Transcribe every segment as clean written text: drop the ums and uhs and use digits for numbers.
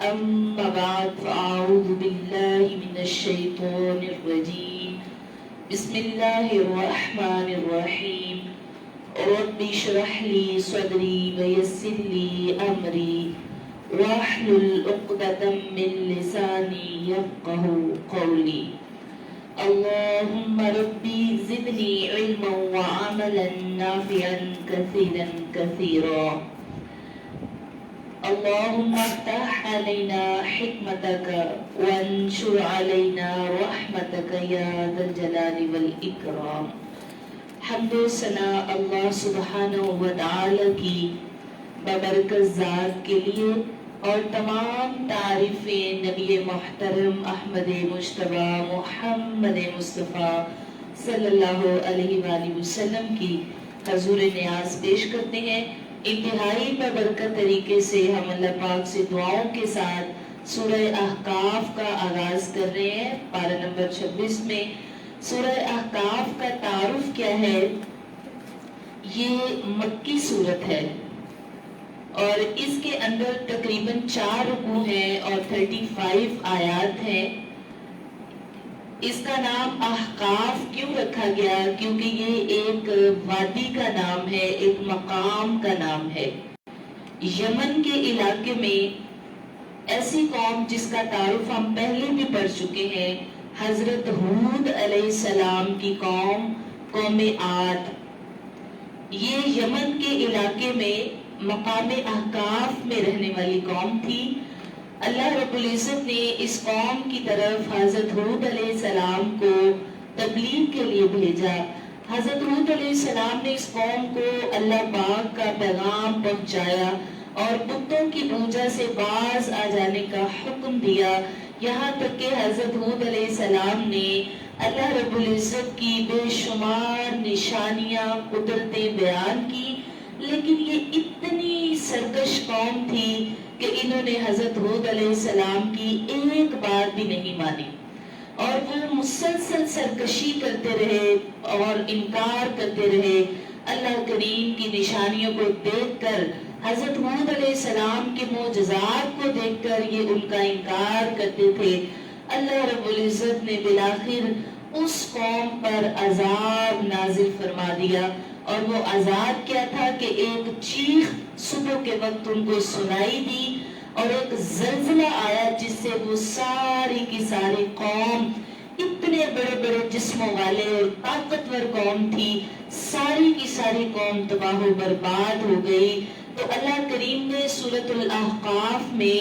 أما بعد فأعوذ بالله من الشيطان الرجيم بسم الله الرحمن الرحيم رب اشرح لي صدري ويسر لي أمري واحلل عقدة من لساني يفقهوا قولي اللهم ربي زدني علما وعملا نافعا كثيرا كثيرا اللهم افتح علينا حكمتك وانشر علينا رحمتك يا ذا الجلال والإكرام. حمد و ثنا اللہ سبحانہ و تعالی کی بابرکت ذات کے لیے اور تمام تعریفیں نبی محترم احمد مجتبی محمد مصطفیٰ صلی اللہ علیہ وآلہ وسلم کی حضور نیاز پیش کرتے ہیں. انتہائی بابرکت طریقے سے ہم اللہ پاک سے دعاؤں کے ساتھ سورہ احقاف کا آغاز کر رہے ہیں. پارہ نمبر 26 میں سورہ احقاف کا تعارف کیا ہے؟ یہ مکی سورت ہے اور اس کے اندر تقریباً 4 رکوع ہیں اور 35 آیات ہیں. اس کا نام احقاف کیوں رکھا گیا؟ کیونکہ یہ ایک وادی کا نام ہے، ایک مقام کا نام ہے. یمن کے علاقے میں ایسی قوم جس کا تعارف ہم پہلے بھی پڑھ چکے ہیں، حضرت ہود علیہ السلام کی قوم عاد، یہ یمن کے علاقے میں مقام احقاف میں رہنے والی قوم تھی. اللہ رب العزت نے اس قوم کی طرف حضرت ہود علیہ السلام کو تبلیغ کے لیے بھیجا. حضرت ہود علیہ السلام نے اس قوم کو اللہ پاک کا پیغام پہنچایا اور بتوں کی پوجا سے باز آ جانے کا حکم دیا. یہاں تک کہ حضرت ہود علیہ السلام نے اللہ رب العزت کی بے شمار نشانیاں قدرتیں بیان کی، لیکن یہ اتنی سرکش قوم تھی کہ انہوں نے حضرت ہود علیہ السلام کی ایک بات بھی نہیں مانی اور وہ مسلسل سرکشی کرتے رہے اور انکار کرتے رہے. اللہ کریم کی نشانیوں کو دیکھ کر، حضرت ہود علیہ السلام کے معجزات کو دیکھ کر یہ ان کا انکار کرتے تھے. اللہ رب العزت نے بالآخر اس قوم پر عذاب نازل فرما دیا، اور وہ عذاب کیا تھا کہ ایک چیخ صبح کے وقت ان کو سنائی دی اور ایک زلزلہ آیا جس سے وہ ساری کی ساری قوم، اتنے بڑے بڑے جسموں والے اور طاقتور قوم تھی، ساری کی ساری قوم تباہ و برباد ہو گئی. تو اللہ کریم نے سورۃ الاحقاف میں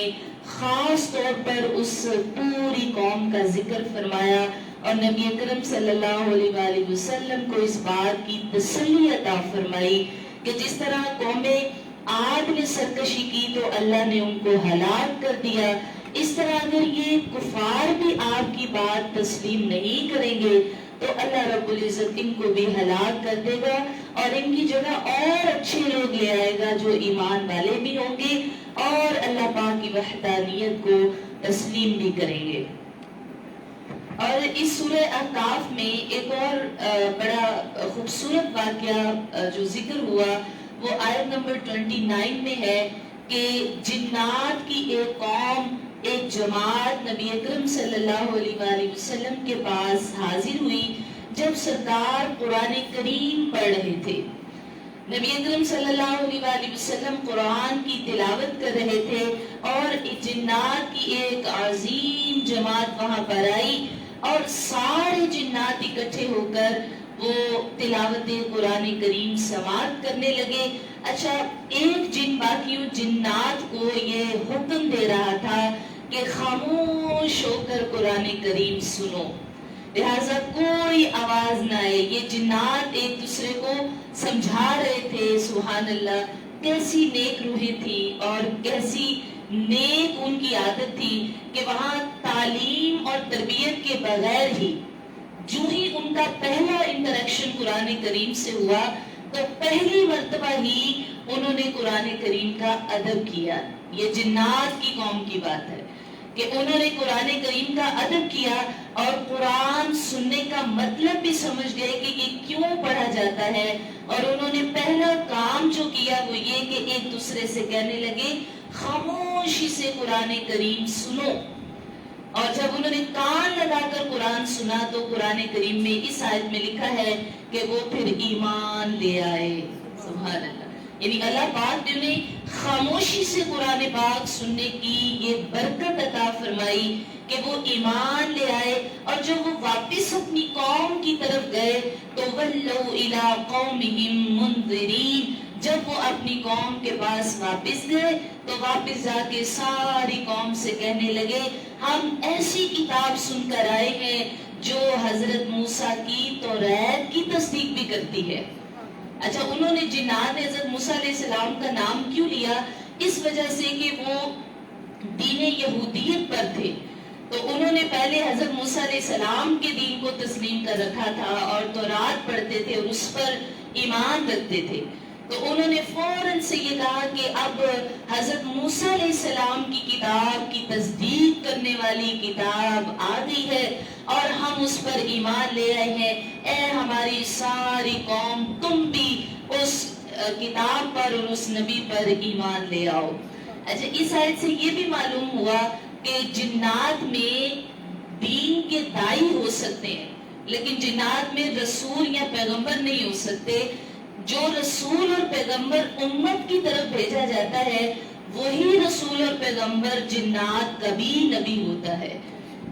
خاص طور پر اس پوری قوم کا ذکر فرمایا اور نبی اکرم صلی اللہ علیہ وآلہ وسلم کو اس بات کی تسلی عطا فرمائی کہ جس طرح قوم عاد نے سرکشی کی تو اللہ نے ان کو ہلاک کر دیا، اس طرح اگر یہ کفار بھی آپ کی بات تسلیم نہیں کریں گے تو اللہ رب العزت ان کو بھی ہلاک کر دے گا اور ان کی جگہ اور اچھے لوگ لے آئے گا جو ایمان والے بھی ہوں گے اور اللہ پاک کی وحدانیت کو تسلیم بھی کریں گے. اور اس سورہ احقاف میں ایک اور بڑا خوبصورت واقعہ جو ذکر ہوا وہ آیت نمبر 29 میں ہے کہ جنات کی ایک قوم، ایک جماعت نبی اکرم صلی اللہ علیہ وآلہ وسلم کے پاس حاضر ہوئی جب سرکار قرآن کریم پڑھ رہے تھے. نبی اکرم صلی اللہ علیہ وآلہ وسلم قرآن کی تلاوت کر رہے تھے اور جنات کی ایک عظیم جماعت وہاں پر آئی اور سارے جنات اکٹھے ہو کر وہ تلاوت قرآن کریم سماعت کرنے لگے. اچھا، ایک جن باقی جنات کو یہ حکم دے رہا تھا کہ خاموش ہو کر قرآن کریم سنو، لہذا کوئی آواز نہ آئے. یہ جنات ایک دوسرے کو سمجھا رہے تھے. سبحان اللہ، کیسی نیک روحیں تھی اور کیسی نیک ان کی عادت تھی کہ وہاں تعلیم اور تربیت کے بغیر ہی جو ہی ان کا پہلا انٹریکشن قرآن کریم سے ہوا تو پہلی مرتبہ ہی انہوں نے قرآن کریم کا ادب کیا. یہ جنات کی قوم کی بات ہے کہ انہوں نے قرآن کریم کا ادب کیا اور قرآن سننے کا مطلب بھی سمجھ گئے کہ یہ کیوں پڑھا جاتا ہے. اور انہوں نے پہلا کام جو کیا وہ یہ کہ ایک دوسرے سے کہنے لگے خاموشی سے قرآن کریم سنو. اور جب انہوں نے کان لگا کر قرآن سنا تو قرآن کریم میں اس آیت میں لکھا ہے کہ وہ پھر ایمان لے آئے. سبحان اللہ. یعنی اللہ پاک نے انہیں خاموشی سے قرآن پاک سننے کی یہ برکت عطا فرمائی کہ وہ ایمان لے آئے. اور جب وہ واپس اپنی قوم کی طرف گئے تو وَلَّوْا إِلَىٰ قَوْمِهِمْ مُنذِرِينَ. جب وہ اپنی قوم کے پاس واپس گئے تو واپس جا کے ساری قوم سے کہنے لگے ہم ایسی کتاب سن کر آئے ہیں جو حضرت موسیٰ کی توریت کی تصدیق بھی کرتی ہے. اچھا, انہوں نے جنات نے حضرت موسیٰ علیہ السلام کا نام کیوں لیا؟ اس وجہ سے کہ وہ دین یہودیت پر تھے. تو انہوں نے پہلے حضرت موسیٰ علیہ السلام کے دین کو تسلیم کر رکھا تھا اور تورات پڑھتے تھے اور اس پر ایمان رکھتے تھے. تو انہوں نے فوراً سے یہ کہا کہ اب حضرت موسیٰ علیہ السلام کی کتاب کی تصدیق کرنے والی کتاب آ گئی ہے اور ہم اس پر ایمان لے آئے ہیں. اے ہماری ساری قوم تم بھی اس کتاب پر اور اس نبی پر ایمان لے آؤ. اچھا, اس آیت سے یہ بھی معلوم ہوا کہ جنات میں دین کے دائی ہو سکتے ہیں لیکن جنات میں رسول یا پیغمبر نہیں ہو سکتے. جو رسول اور پیغمبر امت کی طرف بھیجا جاتا ہے وہی رسول اور پیغمبر جنات کا بھی نبی ہوتا ہے.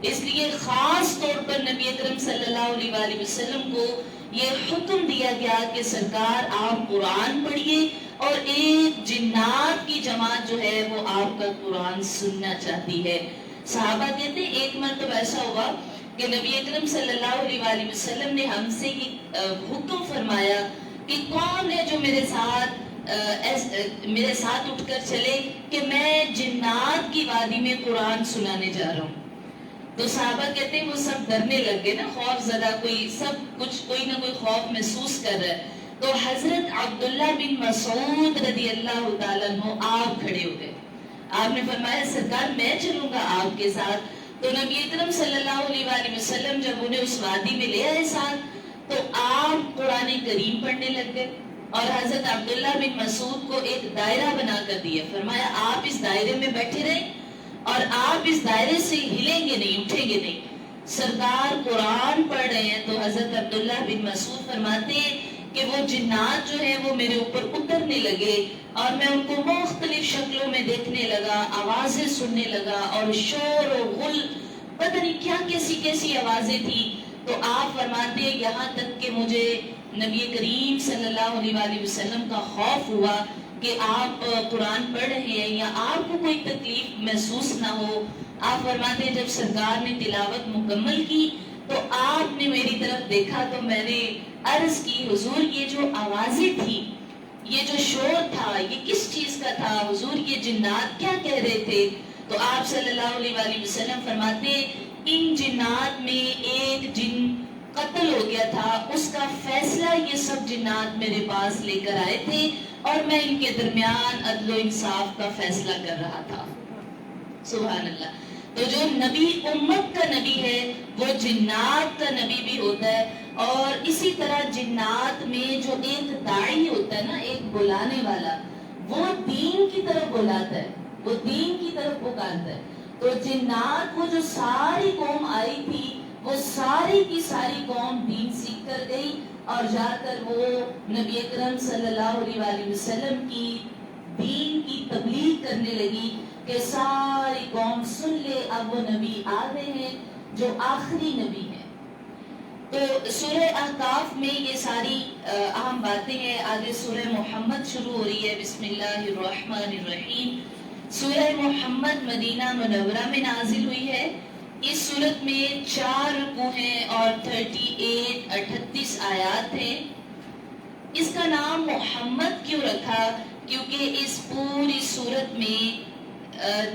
اس لیے خاص طور پر نبی اکرم صلی اللہ علیہ وآلہ وسلم کو یہ حکم دیا گیا کہ سرکار آپ قرآن پڑھیے اور ایک جنات کی جماعت جو ہے وہ آپ کا قرآن سننا چاہتی ہے. صحابہ کہتے ہیں ایک مرتبہ ایسا ہوا کہ نبی اکرم صلی اللہ علیہ وآلہ وسلم نے ہم سے یہ حکم فرمایا کہ کون ہے جو میرے ساتھ اٹھ کر چلے کہ میں جنات کی وادی میں قرآن سنانے جا رہا ہوں. تو صحابہ کہتے ہیں وہ سب ڈرنے لگ گئے نا, خوف زدہ, کوئی نہ کوئی خوف محسوس کر رہا ہے. تو حضرت عبداللہ بن مسعود رضی اللہ تعالیٰ عنہ آپ کھڑے ہو گئے. آپ نے فرمایا سرکار میں چلوں گا آپ کے ساتھ. تو نبی اکرم صلی اللہ علیہ وآلہ وسلم جب انہیں اس وادی میں لے آئے ساتھ تو آپ قرآن کریم پڑھنے لگ گئے اور حضرت عبداللہ بن مسعود کو ایک دائرہ بنا کر دیا. فرمایا آپ اس دائرے میں بیٹھے رہیں اور آپ اس دائرے سے ہلیں گے نہیں, اٹھیں گے نہیں. سرکار قرآن پڑھ رہے ہیں تو حضرت عبداللہ بن مسعود فرماتے ہیں کہ وہ جنات جو ہیں وہ میرے اوپر اترنے لگے اور میں ان کو مختلف شکلوں میں دیکھنے لگا, آوازیں سننے لگا اور شور و غل پتہ نہیں کیا کیسی آوازیں تھی. تو آپ فرماتے ہیں یہاں تک کہ مجھے نبی کریم صلی اللہ علیہ وآلہ وسلم کا خوف ہوا کہ آپ قرآن پڑھ رہے ہیں یا آپ کو کوئی تکلیف محسوس نہ ہو. آپ فرماتے ہیں جب سرکار نے تلاوت مکمل کی تو آپ نے میری طرف دیکھا تو میں نے عرض کی حضور یہ جو آوازیں تھی, یہ جو شور تھا, یہ کس چیز کا تھا حضور, یہ جنات کیا کہہ رہے تھے؟ تو آپ صلی اللہ علیہ وآلہ وسلم فرماتے ہیں ان جنات میں ایک جن قتل ہو گیا تھا, اس کا فیصلہ یہ سب جنات میرے پاس لے کر آئے تھے اور میں ان کے درمیان عدل و انصاف کا فیصلہ کر رہا تھا. سبحان اللہ. تو جو نبی امت کا نبی ہے وہ جنات کا نبی بھی ہوتا ہے. اور اسی طرح جنات میں جو ایک داعی ہوتا ہے نا, ایک بلانے والا, وہ دین کی طرف بلاتا ہے, وہ دین کی طرف پکارتا ہے. تو جنات وہ جو ساری قوم آئی تھی وہ ساری کی ساری قوم دین سیکھ کر گئی اور جا کر وہ نبی اکرم صلی اللہ علیہ وآلہ وسلم کی دین کی تبلیغ کرنے لگی کہ ساری قوم سن لے, اب وہ نبی آ گئے ہیں جو آخری نبی ہے. تو سورہ احقاف میں یہ ساری اہم باتیں ہیں. آگے سورہ محمد شروع ہو رہی ہے. بسم اللہ الرحمن الرحیم. سورہ محمد مدینہ منورہ میں نازل ہوئی ہے. اس سورت میں 4 رکوع ہیں اور 38 آیات ہیں. اس کا نام محمد کیوں رکھا؟ کیونکہ اس پوری سورت میں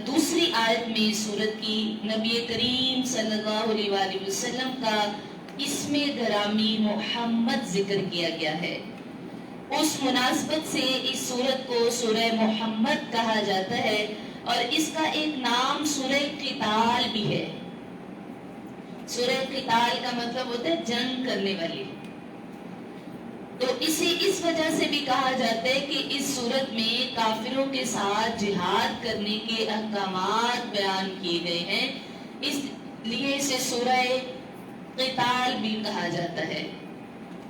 دوسری آیت میں سورت کی نبی کریم صلی اللہ علیہ وآلہ وسلم کا اسم گرامی محمد ذکر کیا گیا ہے. اس مناسبت سے اس سورت کو سورہ محمد کہا جاتا ہے اور اس کا ایک نام سورہ قتال بھی ہے. سورہ قتال کا مطلب ہوتا ہے جنگ کرنے والی. تو اسے اس وجہ سے بھی کہا جاتا ہے کہ اس صورت میں کافروں کے ساتھ جہاد کرنے کے احکامات بیان کیے گئے ہیں، اس لیے اسے سورہ قتال بھی کہا جاتا ہے۔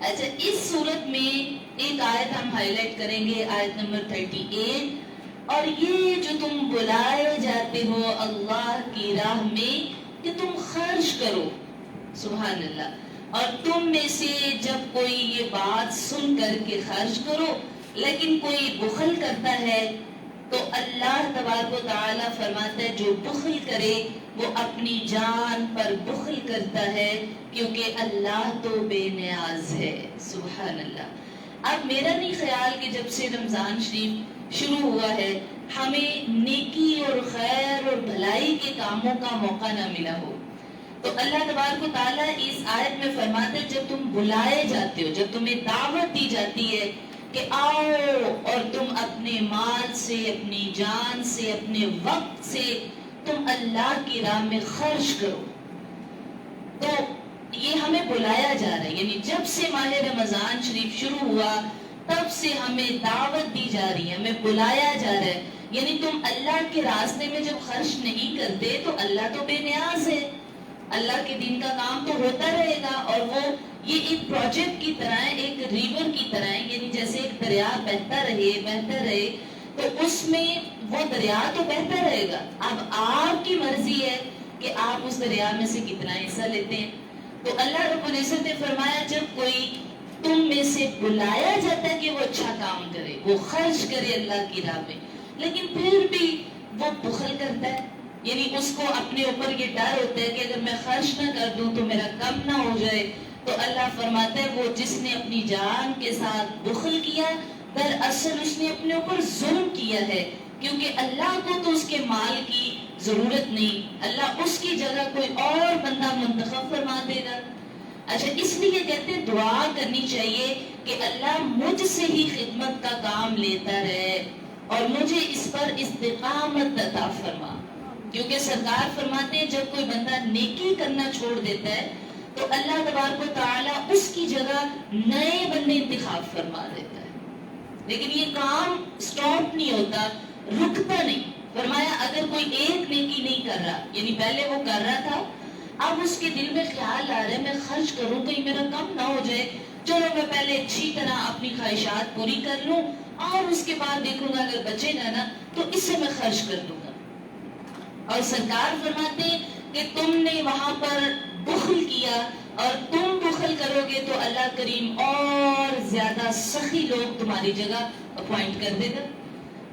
اچھا، اس صورت میں ایک آیت ہم ہائی لائٹ کریں گے، آیت نمبر 38، اور یہ جو تم بلائے جاتے ہو اللہ کی راہ میں کہ تم خرچ کرو، سبحان اللہ، اور تم میں سے جب کوئی یہ بات سن کر کے خرچ کرو لیکن کوئی بخل کرتا ہے تو اللہ تبارک و تعالیٰ فرماتا ہے جو بخل کرے وہ اپنی جان پر بخل کرتا ہے کیونکہ اللہ تو بے نیاز ہے، سبحان اللہ۔ اب میرا نہیں خیال کہ جب سے رمضان شریف شروع ہوا ہے ہمیں نیکی اور خیر اور بھلائی کے کاموں کا موقع نہ ملا ہو، تو اللہ تبارک و تعالیٰ اس آیت میں فرماتے ہیں جب تم بلائے جاتے ہو، جب تمہیں دعوت دی جاتی ہے کہ آؤ اور تم اپنے مال سے، اپنی جان سے، اپنے وقت سے تم اللہ کی راہ میں خرچ کرو، تو یہ ہمیں بلایا جا رہا ہے، یعنی جب سے ماہ رمضان شریف شروع ہوا تب سے ہمیں دعوت دی جا رہی ہے، ہمیں بلایا جا رہا ہے، یعنی تم اللہ کے راستے میں جب خرچ نہیں کرتے تو اللہ تو بے نیاز ہے، اللہ کے دین کا کام تو ہوتا رہے گا، اور وہ یہ ایک پروجیکٹ کی طرح ہے، ایک ریور کی طرح ہے، یعنی جیسے ایک دریا بہتا رہے تو اس میں وہ دریا تو بہتا رہے گا، اب آپ کی مرضی ہے کہ آپ اس دریا میں سے کتنا حصہ لیتے ہیں۔ تو اللہ رب العزت نے فرمایا جب کوئی تم میں سے بلایا جاتا ہے کہ وہ اچھا کام کرے، وہ خرچ کرے اللہ کی راہ میں، لیکن پھر بھی وہ بخل کرتا ہے، یعنی اس کو اپنے اوپر یہ ڈر ہوتا ہے کہ اگر میں خرچ نہ کر دوں تو میرا کم نہ ہو جائے، تو اللہ فرماتا ہے وہ جس نے اپنی جان کے ساتھ بخل کیا دراصل اس نے اپنے اوپر ظلم کیا ہے، کیونکہ اللہ کو تو اس کے مال کی ضرورت نہیں، اللہ اس کی جگہ کوئی اور بندہ منتخب فرما دے گا۔ اچھا، اس لیے کہتے ہیں دعا کرنی چاہیے کہ اللہ مجھ سے ہی خدمت کا کام لیتا رہے اور مجھے اس پر استقامت عطا فرما، کیونکہ سرکار فرماتے ہیں جب کوئی بندہ نیکی کرنا چھوڑ دیتا ہے تو اللہ تبارک و تعالیٰ اس کی جگہ نئے بندے انتخاب فرما دیتا ہے، لیکن یہ کام سٹاپ نہیں ہوتا، رکتا نہیں۔ فرمایا اگر کوئی ایک نیکی نہیں کر رہا، یعنی پہلے وہ کر رہا تھا، اب اس کے دل میں خیال آ رہا ہے میں خرچ کروں کہیں میرا کم نہ ہو جائے، چلو میں پہلے اچھی طرح اپنی خواہشات پوری کر لوں اور اس کے بعد دیکھوں گا اگر بچے نا تو اس سے میں خرچ کر لوں گا۔ اور سرکار فرماتے ہیں کہ تم نے وہاں پر بخل کیا اور تم بخل کرو گے تو اللہ کریم اور زیادہ سخی لوگ تمہاری جگہ اپوائنٹ کر دے گا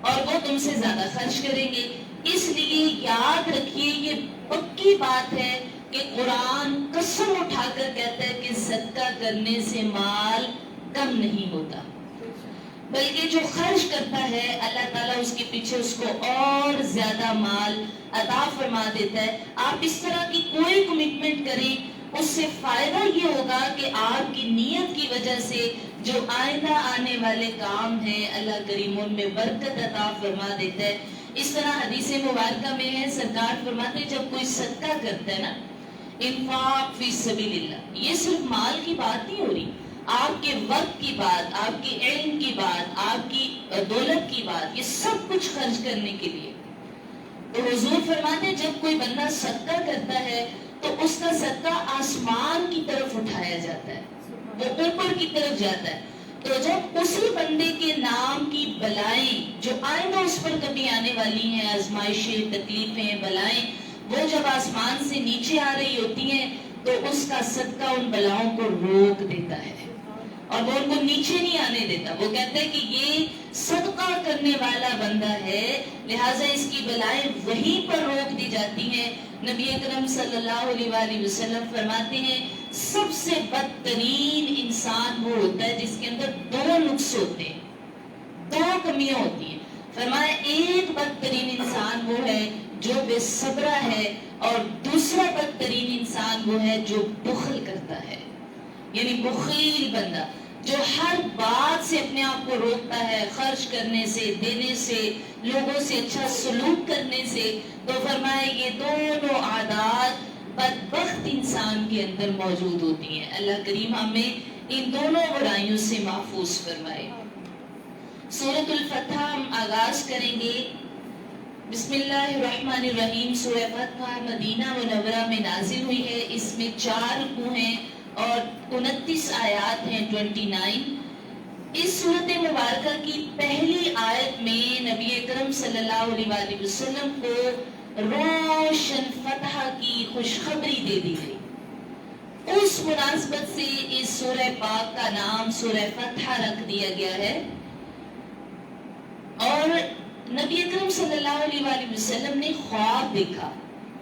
اور وہ تم سے زیادہ خرچ کریں گے۔ اس لیے یاد رکھیے یہ پکی بات ہے کہ قرآن قسم اٹھا کر کہتا ہے کہ صدقہ کرنے سے مال کم نہیں ہوتا، بلکہ جو خرچ کرتا ہے اللہ تعالیٰ اس کے پیچھے اس کو اور زیادہ مال عطا فرما دیتا ہے۔ آپ اس طرح کی کوئی کمٹمنٹ کریں، اس سے فائدہ یہ ہوگا کہ آپ کی نیت کی وجہ سے جو آئندہ آنے والے کام ہیں اللہ کریم ان میں برکت عطا فرما دیتا ہے۔ اس طرح حدیث مبارکہ میں ہے، سرکار فرماتے ہیں جب کوئی صدقہ کرتا ہے نا، انفاق فی سبیل اللہ، یہ صرف مال کی بات نہیں ہو رہی، آپ کے وقت کی بات، آپ کے علم کی بات، آپ کی دولت کی بات، یہ سب کچھ خرچ کرنے کے لیے۔ تو حضور فرماتے ہیں جب کوئی بندہ صدقہ کرتا ہے تو اس کا صدقہ آسمان کی طرف اٹھایا جاتا ہے، وہ اوپر کی طرف جاتا ہے، تو جب اسی بندے کے نام کی بلائیں جو آئندہ اس پر کبھی آنے والی ہیں، آزمائشیں، تکلیفیں، بلائیں، وہ جب آسمان سے نیچے آ رہی ہوتی ہیں تو اس کا صدقہ ان بلاؤں کو روک دیتا ہے اور وہ ان کو نیچے نہیں آنے دیتا۔ وہ کہتا ہے کہ یہ صدقہ کرنے والا بندہ ہے، لہٰذا اس کی بلائیں وہیں پر روک دی جاتی ہیں۔ نبی اکرم صلی اللہ علیہ وآلہ وسلم فرماتے ہیں سب سے بدترین انسان وہ ہوتا ہے جس کے اندر دو نقص ہوتے ہیں، دو کمیاں ہوتی ہیں۔ فرمایا ایک بدترین انسان وہ ہے جو بے صبرہ ہے اور دوسرا بدترین انسان وہ ہے جو بخل کرتا ہے، یعنی بخیل بندہ جو ہر بات سے اپنے آپ کو روکتا ہے، خرچ کرنے سے، دینے سے، لوگوں سے اچھا سلوک کرنے سے۔ تو فرمایا یہ دونوں عادات بدبخت انسان کے اندر موجود ہوتی ہیں۔ اللہ کریم ہمیں ان دونوں برائیوں سے محفوظ فرمائے۔ سورۃ الفتح ہم آغاز کریں گے۔ بسم اللہ الرحمن الرحیم۔ سورہ فتح مدینہ منورہ میں نازل ہوئی ہے، اس میں 4 رکوع ہیں اور 29 آیات ہیں، 29۔ اس صورت مبارکہ کی پہلی آیت میں نبی اکرم صلی اللہ علیہ وآلہ وسلم کو روشن فتح کی خوشخبری دے دی گئی۔ اس مناسبت سے اس سورہ پاک کا نام سورہ فتح رکھ دیا گیا ہے۔ اور نبی اکرم صلی اللہ علیہ وآلہ وسلم نے خواب دیکھا،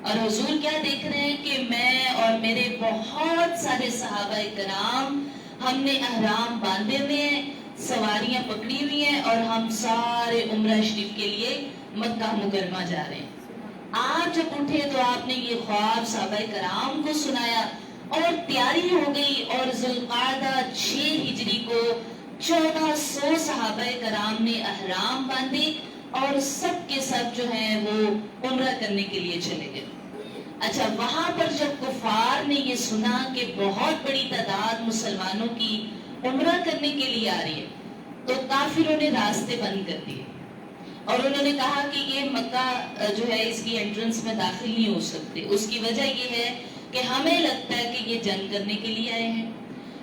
اور حضور کیا دیکھ رہے ہیں کہ میں اور میرے بہت سارے صحابہ کرام ہم نے احرام باندھے ہوئے ہیں، سواریاں پکڑی ہوئی ہیں، اور ہم سارے عمرہ شریف کے لیے مکہ مکرمہ جا رہے ہیں۔ آپ جب اٹھے تو آپ نے یہ خواب صحابہ کرام کو سنایا، اور تیاری ہو گئی، اور ذوالقعدہ 6 ہجری کو 1400 صحابہ کرام نے احرام باندھے، اور سب کے سب جو ہیں وہ عمرہ کرنے کے لیے چلے گئے۔ اچھا، وہاں پر جب کفار نے یہ سنا کہ بہت بڑی تعداد مسلمانوں کی عمرہ کرنے کے لیے آ رہی ہے، تو کافروں نے راستے بند کر دیے، اور انہوں نے کہا کہ یہ مکہ جو ہے اس کی انٹرنس میں داخل نہیں ہو سکتے۔ اس کی وجہ یہ ہے کہ ہمیں لگتا ہے کہ یہ جنگ کرنے کے لیے آئے ہیں۔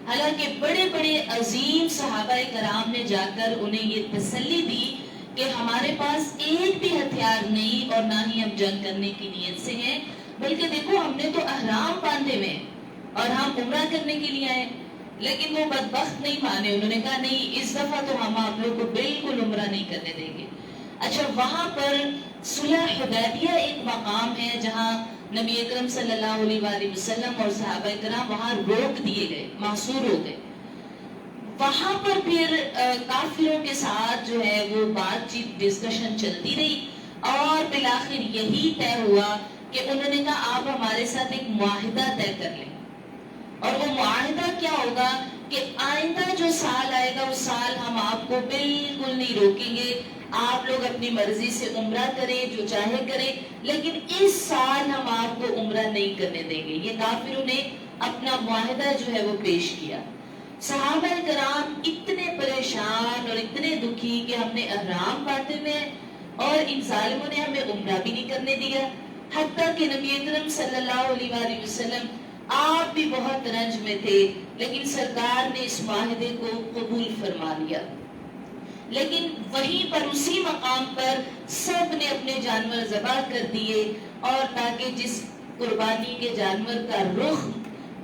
حالانکہ بڑے بڑے عظیم صحابہ کرام نے جا کر انہیں یہ تسلی دی کہ ہمارے پاس ایک بھی ہتھیار نہیں، اور نہ ہی ہم جنگ کرنے کی نیت سے ہیں، بلکہ دیکھو ہم نے تو احرام باندھے ہوئے ہیں اور ہم عمرہ کرنے کے لیے آئے۔ لیکن وہ بدبخت نہیں مانے، انہوں نے کہا نہیں، اس دفعہ تو ہم آپ لوگ کو بالکل عمرہ نہیں کرنے دیں گے۔ اچھا، وہاں پر صلح حدیبیہ ایک مقام ہے جہاں نبی اکرم صلی اللہ علیہ وآلہ وسلم اور صحابہ کرام وہاں روک دیے گئے، محصور ہو گئے۔ وہاں پر پھر کافروں کے ساتھ جو ہے وہ بات چیت ڈسکشن چلتی رہی، اور بالآخر یہی طے ہوا کہ انہوں نے کہا آپ ہمارے ساتھ ایک معاہدہ طے کر لیں، اور وہ معاہدہ کیا ہوگا کہ آئندہ جو سال آئے گا اس سال ہم آپ کو بالکل نہیں روکیں گے، آپ لوگ اپنی مرضی سے عمرہ کریں، جو چاہے کریں، لیکن اس سال ہم آپ کو عمرہ نہیں کرنے دیں گے۔ یہ کافروں نے اپنا معاہدہ جو ہے وہ پیش کیا۔ صحابہ کرام اتنے پریشان اور اتنے دکھی کہ ہم نے احرام باندھے ہوئے ہیں اور ان ظالموں نے ہمیں عمرہ بھی نہیں کرنے دیا، حتیٰ کہ نبی اکرم صلی اللہ علیہ وآلہ وسلم آپ بھی بہت رنج میں تھے، لیکن سرکار نے اس معاہدے کو قبول فرما لیا۔ لیکن وہیں پر اسی مقام پر سب نے اپنے جانور ذبح کر دیے، اور تاکہ جس قربانی کے جانور کا رخ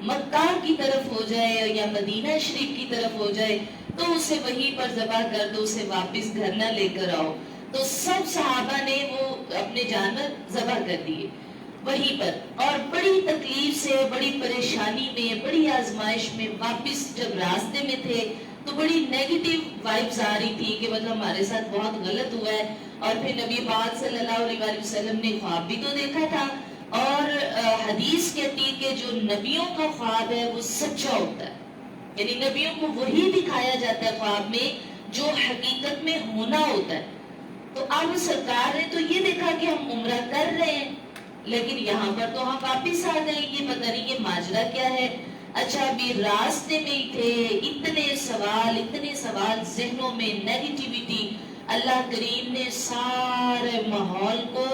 مکہ کی طرف ہو جائے یا مدینہ شریف کی طرف ہو جائے تو اسے وہیں پر ذبح کر دو، اسے واپس گھر نہ لے کر آؤ۔ تو سب صحابہ نے وہ اپنے جانور ذبح کر دیے وہیں پر، اور بڑی تکلیف سے، بڑی پریشانی میں، بڑی آزمائش میں واپس جب راستے میں تھے تو بڑی نیگیٹو وائبز آ رہی تھی کہ مطلب ہمارے ساتھ بہت غلط ہوا ہے۔ اور پھر نبی پاک صلی اللہ علیہ وآلہ وسلم نے خواب بھی تو دیکھا تھا، اور حدیث کہتی ہے کہ جو نبیوں کا خواب ہے وہ سچا ہوتا ہے، یعنی نبیوں کو وہی دکھایا جاتا ہے خواب میں جو حقیقت میں ہونا ہوتا ہے۔ تو اب سرکار نے تو یہ دیکھا کہ ہم عمرہ کر رہے ہیں، لیکن یہاں پر تو ہم واپس آ گئے، یہ پتہ نہیں یہ ماجرا کیا ہے۔ اچھا، ابھی راستے میں ہی تھے، اتنے سوال ذہنوں میں، نیگیٹیویٹی، اللہ کریم نے سارے ماحول کو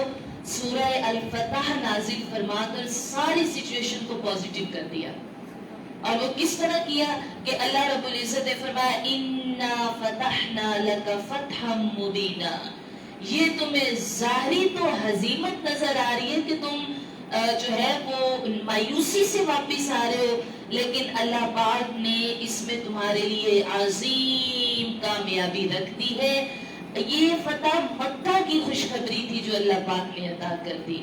سورہ الفتح نازل فرما کر ساری سچویشن کو پوزیٹیو کر دیا۔ اور وہ کس طرح کیا کہ اللہ رب العزت نے فرمایا اِنَّا فَتَحْنَا لَكَ فَتْحًا مُبِينًا۔ یہ تمہیں ظاہری تو ہزیمت نظر آ رہی ہے کہ تم جو ہے وہ مایوسی سے واپس آ رہے ہو، لیکن اللہ پاک نے اس میں تمہارے لیے عظیم کامیابی رکھ دی ہے۔ یہ فتح مکہ کی خوشخبری تھی جو اللہ پاک نے عطا کر دی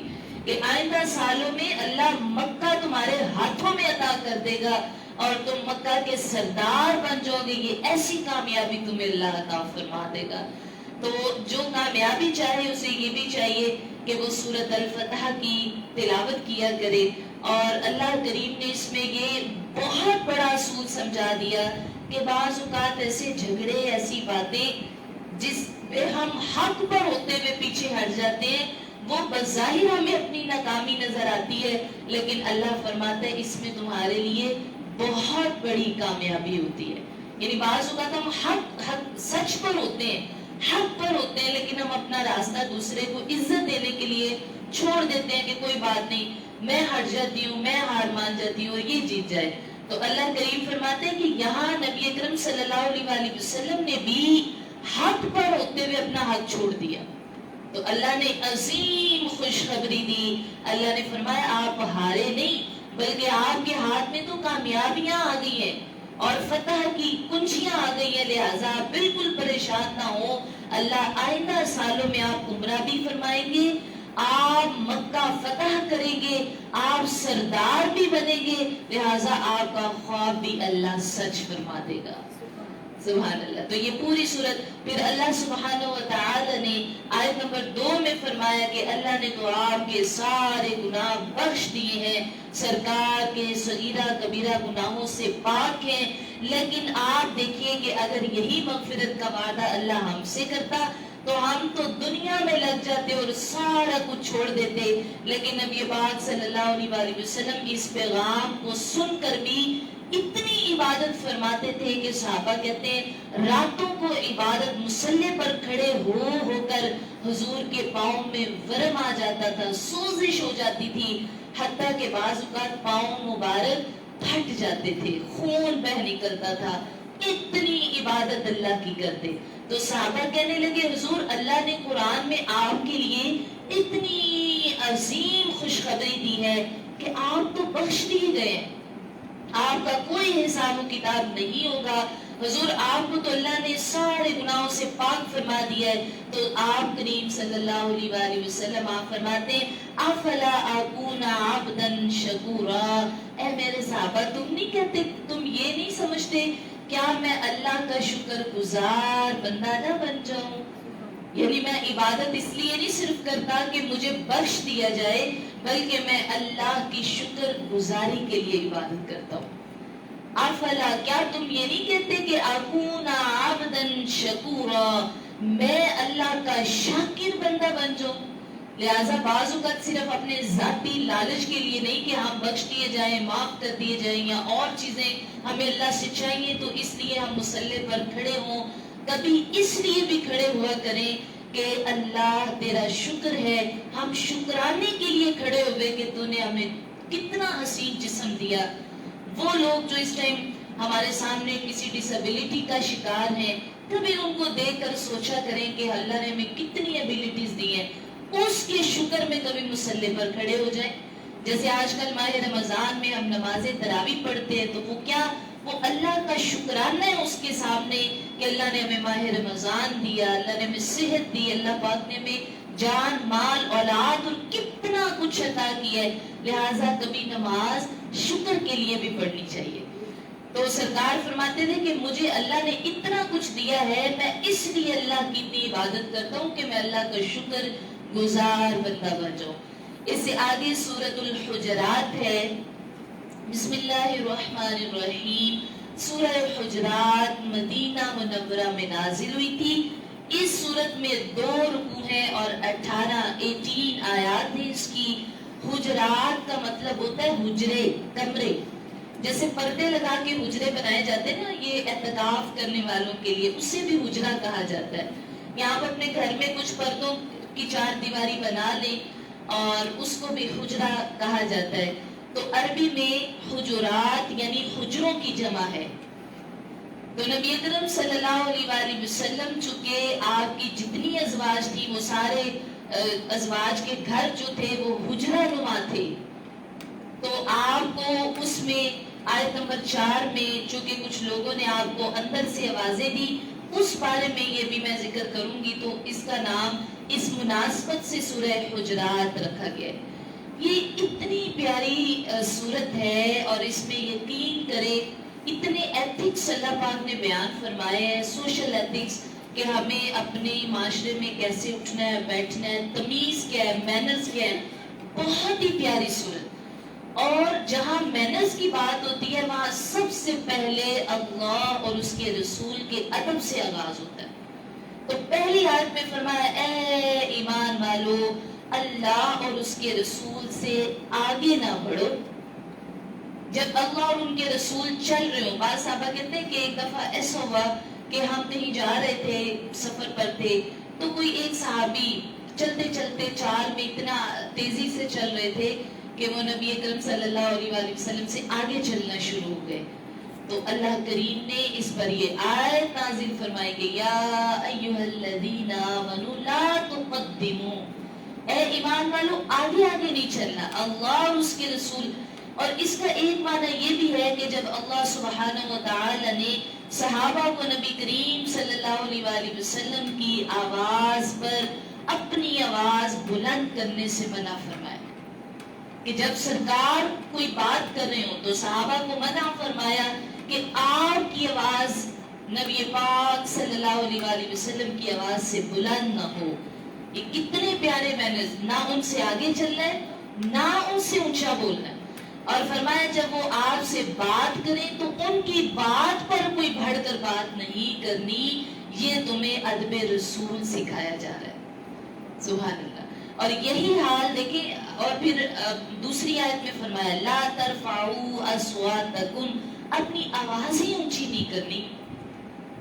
کہ آئندہ سالوں میں اللہ مکہ تمہارے ہاتھوں میں عطا کر دے گا اور تم مکہ کے سردار بن جاؤ گے۔ یہ ایسی کامیابی تمہیں اللہ عطا فرما دے گا۔ تو جو کامیابی چاہے اسے یہ بھی چاہیے کہ وہ سورۃ الفتح کی تلاوت کیا کرے، اور اللہ کریم نے اس میں یہ بہت بڑا اصول سمجھا دیا کہ بعض اوقات ایسے جھگڑے، ایسی باتیں جس پہ ہم حق پر ہوتے ہوئے پیچھے ہٹ جاتے ہیں، وہ بظاہر ہمیں اپنی ناکامی نظر آتی ہے، لیکن اللہ فرماتا ہے اس میں تمہارے لیے بہت بڑی کامیابی ہوتی ہے. یعنی بعض اوقات ہم حق سچ پر ہوتے ہیں، حق پر ہوتے ہیں، لیکن ہم اپنا راستہ دوسرے کو عزت دینے کے لیے چھوڑ دیتے ہیں کہ کوئی بات نہیں، میں ہٹ جاتی ہوں، میں ہار مان جاتی ہوں اور یہ جیت جائے. تو اللہ کریم فرماتے ہیں کہ یہاں نبی اکرم صلی اللہ علیہ وسلم نے بھی حق پر ہوتے ہوئے اپنا حق چھوڑ دیا. تو اللہ نے عظیم خوشخبری دی. اللہ نے فرمایا آپ ہارے نہیں، بلکہ آپ کے ہاتھ میں تو کامیابیاں آ گئی ہیں اور فتح کی کنجیاں آ گئی ہیں. لہٰذا آپ بالکل پریشان نہ ہو. اللہ آئندہ سالوں میں آپ عمرہ بھی فرمائیں گے، آپ مکہ فتح کریں گے، آپ سردار بھی بنیں گے. لہٰذا آپ کا خواب بھی اللہ سچ فرما دے گا. سبحان اللہ. تو یہ پوری صورت پھر اللہ سبحانہ و تعالی نے آیت نمبر 2 میں فرمایا کہ اللہ نے تو آپ کے سارے گناہ بخش دیے ہیں، سرکار کے صغیرہ کبیرہ گناہوں سے پاک ہیں. لیکن آپ دیکھیے کہ اگر یہی مغفرت کا وعدہ اللہ ہم سے کرتا تو ہم تو دنیا میں لگ جاتے اور سارا کچھ چھوڑ دیتے. لیکن نبی پاک صلی اللہ علیہ وسلم اس پیغام کو سن کر بھی اتنی عبادت فرماتے تھے کہ صحابہ کہتے ہیں راتوں کو عبادت مصلی پر کھڑے ہو کر حضور کے پاؤں میں ورم آ جاتا تھا، سوزش ہو جاتی تھی، حتیٰ کہ بعض اوقات پاؤں مبارک پھٹ جاتے تھے، خون بہ نکلتا تھا. اتنی عبادت اللہ کی کرتے. تو صحابہ کہنے لگے حضور اللہ نے قرآن میں آپ کے لیے اتنی عظیم خوشخبری دی ہے کہ آپ تو بخش دیے گئے ہیں، آپ کا کوئی حساب و کتاب نہیں ہوگا. حضور آپ کو تو اللہ نے سارے گناہوں سے پاک فرما دیا ہے. تو آپ کریم صلی اللہ علیہ وآلہ وسلم آپ فرماتے ہیں افلا اکون عبدا شکورا. اے میرے صحابہ تم نہیں کہتے، تم یہ نہیں سمجھتے کیا میں اللہ کا شکر گزار بندہ نہ بن جاؤں؟ یعنی میں عبادت اس لیے نہیں صرف کرتا کہ مجھے بخش دیا جائے، بلکہ میں اللہ کی شکر گزاری کے لیے عبادت کرتا ہوں. افلا کیا تم یہ نہیں کہتے کہ اکون عبدا شکورا، میں اللہ کا شاکر بندہ بن جاؤں؟ لہٰذا بعض اوقات صرف اپنے ذاتی لالچ کے لیے نہیں کہ ہم بخش دیے جائیں، معاف کر دیے جائیں یا اور چیزیں ہمیں اللہ سے چاہیے تو اس لیے ہم مصلی پر کھڑے ہوں. کبھی اس لیے بھی کھڑے ہوا کریں کہ اللہ تیرا شکر ہے، ہم شکرانے کے لیے کھڑے ہوئے کہ تو نے ہمیں کتنا حسین جسم دیا. وہ لوگ جو اس ٹائم ہمارے سامنے کسی ڈسیبلٹی کا شکار ہیں، کبھی ان کو دیکھ کر سوچا کریں کہ اللہ نے ہمیں کتنی ایبلٹیز دی ہیں، اس کے شکر میں کبھی مصلی پر کھڑے ہو جائیں. جیسے آج کل ماہ رمضان میں ہم نماز تراویح پڑھتے ہیں تو وہ کیا، وہ اللہ کا شکرانہ ہے اس کے سامنے کہ اللہ نے ہمیں ماہ رمضان دیا، اللہ نے ہمیں صحت دی، اللہ پاک نے ہمیں جان مال اولاد اور کتنا کچھ عطا کیا ہے. لہٰذا کبھی نماز شکر کے لیے بھی پڑھنی چاہیے. تو سرکار فرماتے تھے کہ مجھے اللہ نے اتنا کچھ دیا ہے، میں اس لیے اللہ کی اتنی عبادت کرتا ہوں کہ میں اللہ کا شکر گزار بندہ بن جاؤں. اس سے آگے سورۃ الحجرات ہے. بسم اللہ الرحمن الرحیم. سورہ حجرات مدینہ منورہ میں نازل ہوئی تھی. اس سورت میں 2 رکوع ہیں اور 18 آیات ہیں اس کی. حجرات کا مطلب ہوتا ہے حجرے، کمرے. جیسے پردے لگا کے حجرے بنائے جاتے ہیں نا، یہ اعتکاف کرنے والوں کے لیے، اسے بھی حجرہ کہا جاتا ہے. یا آپ اپنے گھر میں کچھ پردوں کی 4 دیواری بنا لیں اور اس کو بھی حجرہ کہا جاتا ہے. تو عربی میں حجرات یعنی حجروں کی جمع ہے. تو نبی اکرم صلی اللہ علیہ وآلہ وسلم چونکہ آپ کی جتنی ازواج تھی وہ سارے ازواج کے گھر جو تھے وہ حجرہ نما تھے. تو آپ کو اس میں آیت نمبر 4 میں چونکہ کچھ لوگوں نے آپ کو اندر سے آوازیں دی، اس بارے میں یہ بھی میں ذکر کروں گی. تو اس کا نام اس مناسبت سے سورہ حجرات رکھا گیا ہے. یہ اتنی پیاری سورت ہے اور اس میں یقین کرے اتنے ایتھکس اللہ پاک نے بیان فرمائے ہیں، سوشل ایتھکس کہ ہمیں اپنے معاشرے میں کیسے اٹھنا ہے، بیٹھنا ہے، تمیز کیا ہے، مینرز کیا ہے. بہت ہی پیاری سورت. اور جہاں مینرز کی بات ہوتی ہے وہاں سب سے پہلے اللہ اور اس کے رسول کے ادب سے آغاز ہوتا ہے. تو پہلی آیت میں فرمایا اے ایمان والو اللہ اور اس کے رسول سے آگے نہ بڑھو. جب اللہ اور ان کے رسول چل رہے ہوں. بعض صحابہ کہتے ہیں کہ ایک دفعہ ایسا ہوا کہ ہم کہیں جا رہے تھے, سفر پر تھے, تو کوئی ایک صحابی چلتے چلتے چال میں اتنا تیزی سے چل رہے تھے کہ وہ نبی اکرم صلی اللہ علیہ وآلہ وسلم سے آگے چلنا شروع ہو گئے. تو اللہ کریم نے اس پر یہ آیت نازل فرمائی کہ یا ایھا الذین آمنوا لا تقدموا, اے ایمان والو آگے آگے نہیں چلنا, اللہ اور اس کے رسول. اور اس کا ایک معنی یہ بھی ہے کہ جب اللہ سبحانہ و تعالی نے صحابہ کو نبی کریم صلی اللہ علیہ وآلہ وسلم کی آواز پر اپنی آواز بلند کرنے سے منع فرمایا, کہ جب سرکار کوئی بات کر رہے ہوں تو صحابہ کو منع فرمایا کہ آپ کی آواز نبی پاک صلی اللہ علیہ وآلہ وسلم کی آواز سے بلند نہ ہو. یہ کتنے پیارے مینرز, نہ ان سے آگے چلنا ہے نہ ان سے اونچا بولنا ہے. اور فرمایا جب وہ آپ سے بات کریں تو ان کی بات پر کوئی بڑھ کر بات نہیں کرنی, یہ تمہیں ادب رسول سکھایا جا رہا ہے. سبحان اللہ. اور یہی حال دیکھیں, اور پھر دوسری آیت میں فرمایا لا ترفعوا اصواتکم, اپنی آوازیں اونچی نہیں کرنی.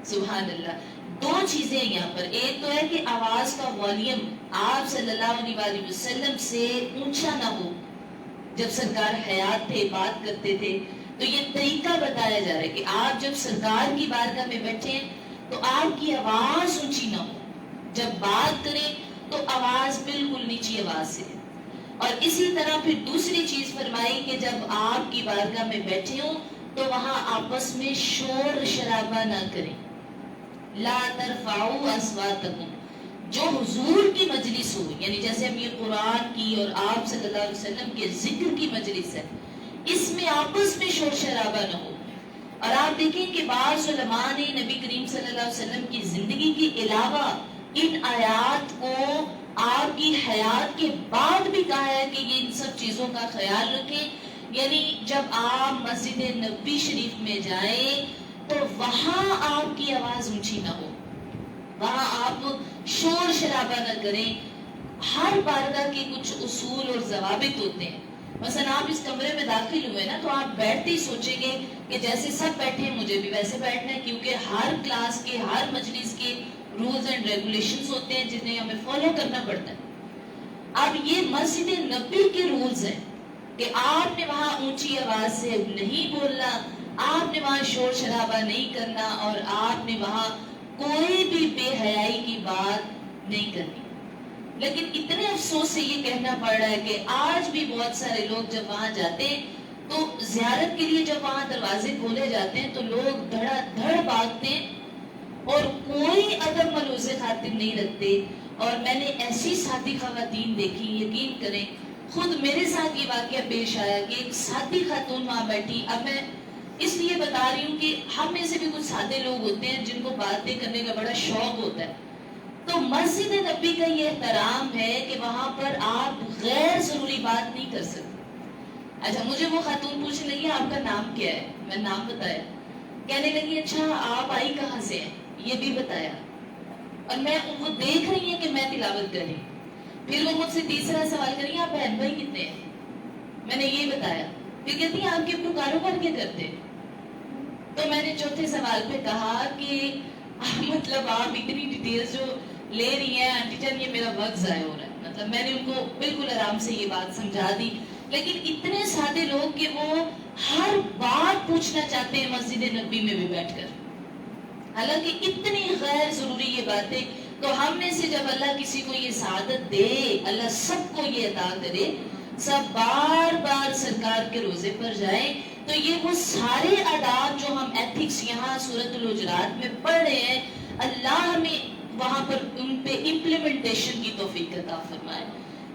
سبحان اللہ. دو چیزیں یہاں پر, ایک تو ہے کہ آواز کا والیوم آپ صلی اللہ علیہ وآلہ وسلم سے اونچا نہ ہو. جب سرکار حیات تھے, بات کرتے تھے, تو یہ طریقہ بتایا جا رہا ہے کہ آپ جب سرکار کی بارگاہ میں بیٹھیں تو آپ کی آواز اونچی نہ ہو, جب بات کریں تو آواز بالکل نیچی آواز سے. اور اسی طرح پھر دوسری چیز فرمائی کہ جب آپ کی بارگاہ میں بیٹھے ہوں تو وہاں آپس میں شور شرابہ نہ کریں. لا ترفعوا اصواتکم, جو حضور کی مجلس ہو, یعنی جیسے اب یہ قرآن کی اور آپ صلی اللہ علیہ وسلم کے ذکر کی مجلس ہے, اس میں آپس میں شور شرابہ نہ ہو. اور آپ دیکھیں کہ بعض علماء نے نبی کریم صلی اللہ علیہ وسلم کی زندگی کے علاوہ ان آیات کو آپ کی حیات کے بعد بھی کہا ہے کہ یہ ان سب چیزوں کا خیال رکھیں. یعنی جب آپ مسجد نبوی شریف میں جائیں تو وہاں آپ کی آواز اونچی نہ ہو, وہاں آپ شور شرابہ نہ کریں. ہر بارگاہ کے کچھ اصول اور ضوابط ہوتے ہیں. مثلا آپ اس کمرے میں داخل ہوئے نا, تو آپ بیٹھتے ہی سوچیں گے کہ جیسے سب بیٹھے ہیں مجھے بھی ویسے بیٹھنا ہے, کیونکہ ہر کلاس کے, ہر مجلس کے رولز اینڈ ریگولیشنز ہوتے ہیں جنہیں ہمیں فالو کرنا پڑتا ہے. اب یہ مسجد نبوی کے رولز ہیں کہ آپ نے وہاں اونچی آواز سے نہیں بولنا, آپ نے وہاں شور شرابہ نہیں کرنا, اور آپ نے وہاں کوئی بھی بے حیائی کی بات نہیں کرنی. لیکن اتنے افسوس سے یہ کہنا پڑ رہا ہے کہ آج بھی بہت سارے لوگ جب وہاں جاتے ہیں تو زیارت کے لیے جب وہاں دروازے کھولے جاتے ہیں تو لوگ دھڑا دھڑ بھاگتے ہیں اور کوئی ادب ملوز خاطر نہیں رکھتے. اور میں نے ایسی ساتھی خواتین دیکھی, یقین کریں خود میرے ساتھ یہ واقعہ پیش آیا کہ ایک ساتھی خاتون وہاں بیٹھی. اب میں اس لیے بتا رہی ہوں کہ ہم میں سے بھی کچھ سادے لوگ ہوتے ہیں جن کو باتیں کرنے کا بڑا شوق ہوتا ہے. تو مسجد نبی کا یہ احترام ہے کہ وہاں پر آپ غیر ضروری بات نہیں کر سکتے. اچھا, مجھے وہ خاتون پوچھنے لگی آپ کا نام کیا ہے, میں نام بتایا, کہنے لگی اچھا آپ آئی کہاں سے ہیں, یہ بھی بتایا. اور میں وہ دیکھ رہی ہیں کہ میں تلاوت کر رہی. پھر وہ مجھ سے تیسرا سوال کر رہی ہیں آپ بہن بھائی کتنے ہیں, میں نے یہ بتایا. پھر کہتی ہیں آپ کے ابو کاروبار کیا کرتے ہیں. تو میں نے چوتھے سوال پہ کہا کہ مطلب آپ اتنی ڈیٹیلز جو لے رہی ہیں آنٹی جان, یہ میرا وقت ضائع ہو رہا ہے. مطلب میں نے ان کو بالکل آرام سے یہ بات سمجھا دی. لیکن اتنے سادے لوگ کہ وہ ہر بات پوچھنا چاہتے ہیں مسجد نبوی میں بھی بیٹھ کر, حالانکہ اتنی غیر ضروری یہ باتیں. تو ہم میں سے جب اللہ کسی کو یہ سعادت دے, اللہ سب کو یہ عطا کرے, سب بار بار سرکار کے روزے پر جائیں, تو یہ وہ سارے آداب جو ہم ایتھکس یہاں سورۃ الحجرات میں پڑھ رہے ہیں, اللہ ہمیں وہاں پر ان پہ امپلیمنٹیشن کی توفیق عطا فرمائے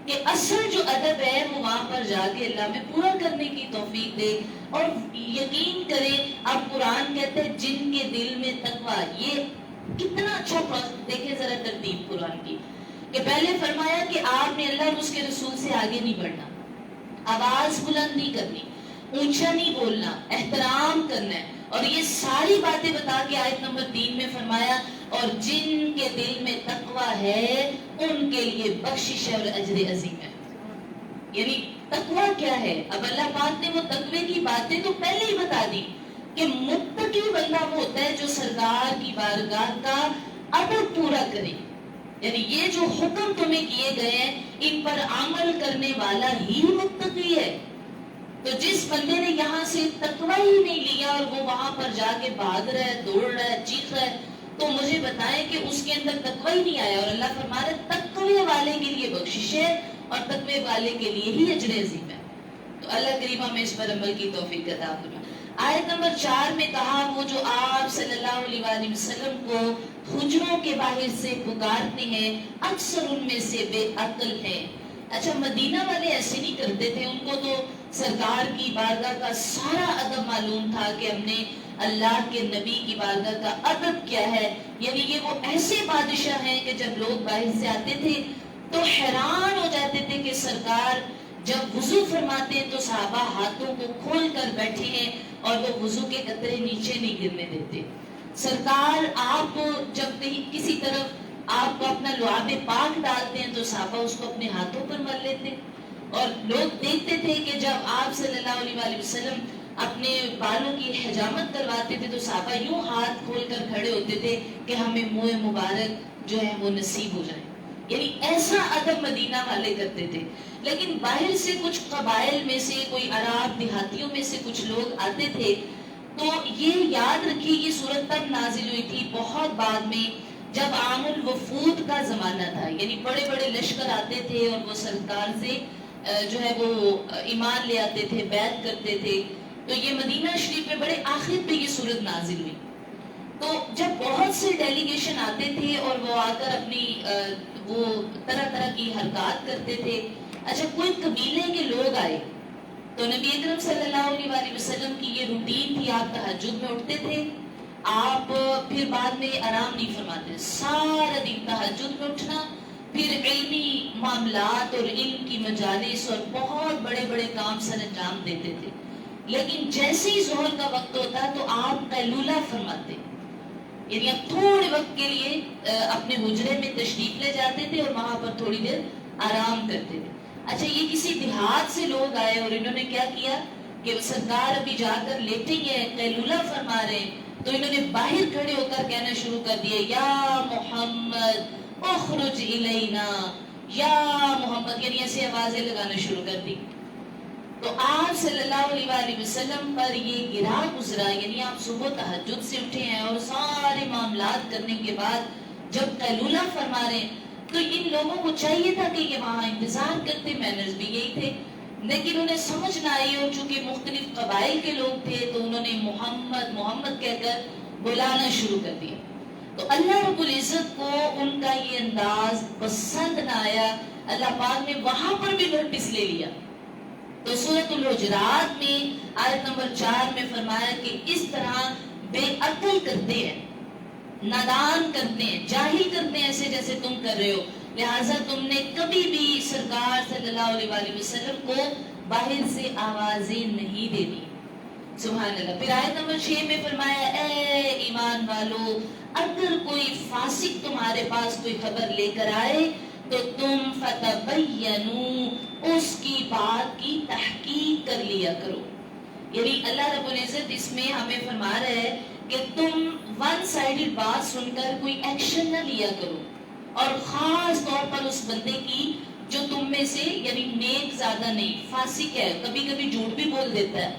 کہ اصل جو ادب ہے وہ وہاں پر جا کے اللہ میں پورا کرنے کی توفیق دے. اور یقین کریں, اب قرآن کہتے ہیں جن کے دل میں تقوی, یہ کتنا اچھا دیکھیں ذرا ترتیب قرآن کی, کہ پہلے فرمایا کہ آپ نے اللہ اور اس کے رسول سے آگے نہیں بڑھنا, آواز بلند نہیں کرنی, اونچا نہیں بولنا, احترام کرنا ہے. اور یہ ساری باتیں بتا کے آیت نمبر 3 میں فرمایا اور جن کے دل میں تقوی ہے ان کے لیے بخشش اور اجر عظیم ہے. یعنی تقوی کیا ہے؟ اب اللہ پاک نے وہ تقوی کی باتیں تو پہلے ہی بتا دی کہ متقی بندہ وہ ہوتا ہے جو سرکار کی بارگاہ کا ادب پورا کرے، یعنی یہ جو حکم تمہیں کیے گئے ہیں ان پر عمل کرنے والا ہی متقی ہے۔ تو جس بندے نے یہاں سے تقوی ہی نہیں لیا اور وہ وہاں پر جا کے بھاگ رہا ہے، دوڑ رہا ہے، چیخ رہا ہے، تو مجھے بتائیں کہ اس کے اندر تقوی ہی نہیں آیا۔ اور اللہ فرما رہا ہے تقوی والے کے لیے بخشش ہے اور تقوی والے کے لیے ہی اجر عظیم ہے۔ تو اللہ کریم ہمیں اس پر عمل کی توفیق عطا فرمائے۔ آیت نمبر 4 میں کہا وہ جو آپ صلی اللہ علیہ وآلہ وسلم کو حجروں کے باہر سے پکارتے ہیں اکثر ان میں سے بے عقل ہیں۔ اچھا، مدینہ والے ایسے نہیں کرتے تھے، ان کو تو سرکار کی بارگاہ کا سارا ادب معلوم تھا کہ ہم نے اللہ کے نبی کی بارگاہ کا ادب کیا ہے۔ یعنی یہ وہ ایسے بادشاہ ہیں کہ جب لوگ باہر سے آتے تھے تو حیران ہو جاتے تھے کہ سرکار جب وضو فرماتے ہیں تو صحابہ ہاتھوں کو کھول کر بیٹھے ہیں اور وہ وضو کے قطرے نیچے نہیں گرنے دیتے۔ سرکار آپ جب کسی طرف آپ کو اپنا لعاب پاک ڈالتے ہیں تو صحابہ اس کو اپنے ہاتھوں پر مل لیتے، اور لوگ دیکھتے تھے کہ جب آپ صلی اللہ علیہ وآلہ وسلم اپنے بالوں کی حجامت کرواتے تھے تو صحابہ یوں ہاتھ کھول کر کھڑے ہوتے تھے کہ ہمیں منہ مبارک جو ہے وہ نصیب ہو جائے۔ یعنی ایسا ادب مدینہ والے کرتے تھے۔ لیکن باہر سے کچھ قبائل میں سے، کوئی عرب دیہاتیوں میں سے کچھ لوگ آتے تھے، تو یہ یاد رکھیے یہ صورت تب نازل ہوئی تھی بہت بعد میں، جب عام الوفود کا زمانہ تھا، یعنی بڑے بڑے لشکر آتے تھے اور وہ سرکار سے جو ہے وہ ایمان لے آتے تھے، بیعت کرتے تھے۔ تو یہ مدینہ شریف میں بڑے آخر پہ یہ صورت نازل ہوئی۔ تو جب بہت سے ڈیلیگیشن آتے تھے اور وہ آ کر اپنی وہ طرح طرح کی حرکات کرتے تھے۔ اچھا، کوئی قبیلے کے لوگ آئے تو نبی اکرم صلی اللہ علیہ وآلہ وسلم کی یہ روٹین تھی، آپ تہجد میں اٹھتے تھے، آپ پھر بعد میں آرام نہیں فرماتے، سارا دن تہجد میں اٹھنا، پھر علمی معاملات اور علم کی مجالس اور بہت بڑے بڑے کام سر انجام دیتے تھے۔ لیکن جیسے ہی ظہر کا وقت ہوتا تو آپ قیلولہ فرماتے، یعنی آپ تھوڑے وقت کے لیے اپنے حجرے میں تشریف لے جاتے تھے اور وہاں پر تھوڑی دیر آرام کرتے تھے۔ اچھا، یہ کسی دیہات سے لوگ آئے اور انہوں نے کیا کیا کہ سرکار ابھی جا کر لیٹے ہیں، قیلولہ فرما رہے ہیں، تو انہوں نے باہر کھڑے ہو کر کہنا شروع کر دیا، یا محمد اخرج الینا، یا محمد، یعنی ایسے آوازیں لگانا شروع کر دی۔ تو آپ صلی اللہ علیہ وآلہ وسلم پر یہ گرا گزرا، یعنی آپ صبح تہجد سے اٹھے ہیں اور سارے معاملات کرنے کے بعد جب قیلولہ فرما رہے ہیں، تو ان لوگوں کو چاہیے تھا کہ یہ وہاں انتظار کرتے، مینرز بھی یہی تھے، لیکن انہیں سمجھ نہ آئی، اور چونکہ مختلف قبائل کے لوگ تھے تو انہوں نے محمد محمد کہہ کر بلانا شروع کر دیا۔ تو اللہ رب العزت کو ان کا یہ انداز پسند نہ آیا، اللہ پاک نے وہاں پر بھی نوٹس لے لیا۔ تو سورۃ الحجرات میں آیت نمبر 4 میں فرمایا کہ اس طرح بے عقل کرتے ہیں، نادان کرتے ہیں، جاہل کرتے ہیں، ایسے جیسے تم کر رہے ہو، لہٰذا تم نے کبھی بھی سرکار صلی اللہ علیہ وآلہ وسلم کو باہر سے آوازیں نہیں دینی۔ سبحان اللہ۔ پھر آیت نمبر 6 میں فرمایا، اے ایمان والو، اگر کوئی فاسق تمہارے پاس کوئی خبر لے کر آئے تو تم فتبینوا، اس کی بات کی تحقیق کر لیا کرو۔ یعنی اللہ رب العزت اس میں ہمیں فرما رہا ہے کہ تم ون سائیڈڈ بات سن کر کوئی ایکشن نہ لیا کرو، اور خاص طور پر اس بندے کی جو تم میں سے یعنی نیک زیادہ نہیں، فاسق ہے، کبھی کبھی جھوٹ بھی بول دیتا ہے۔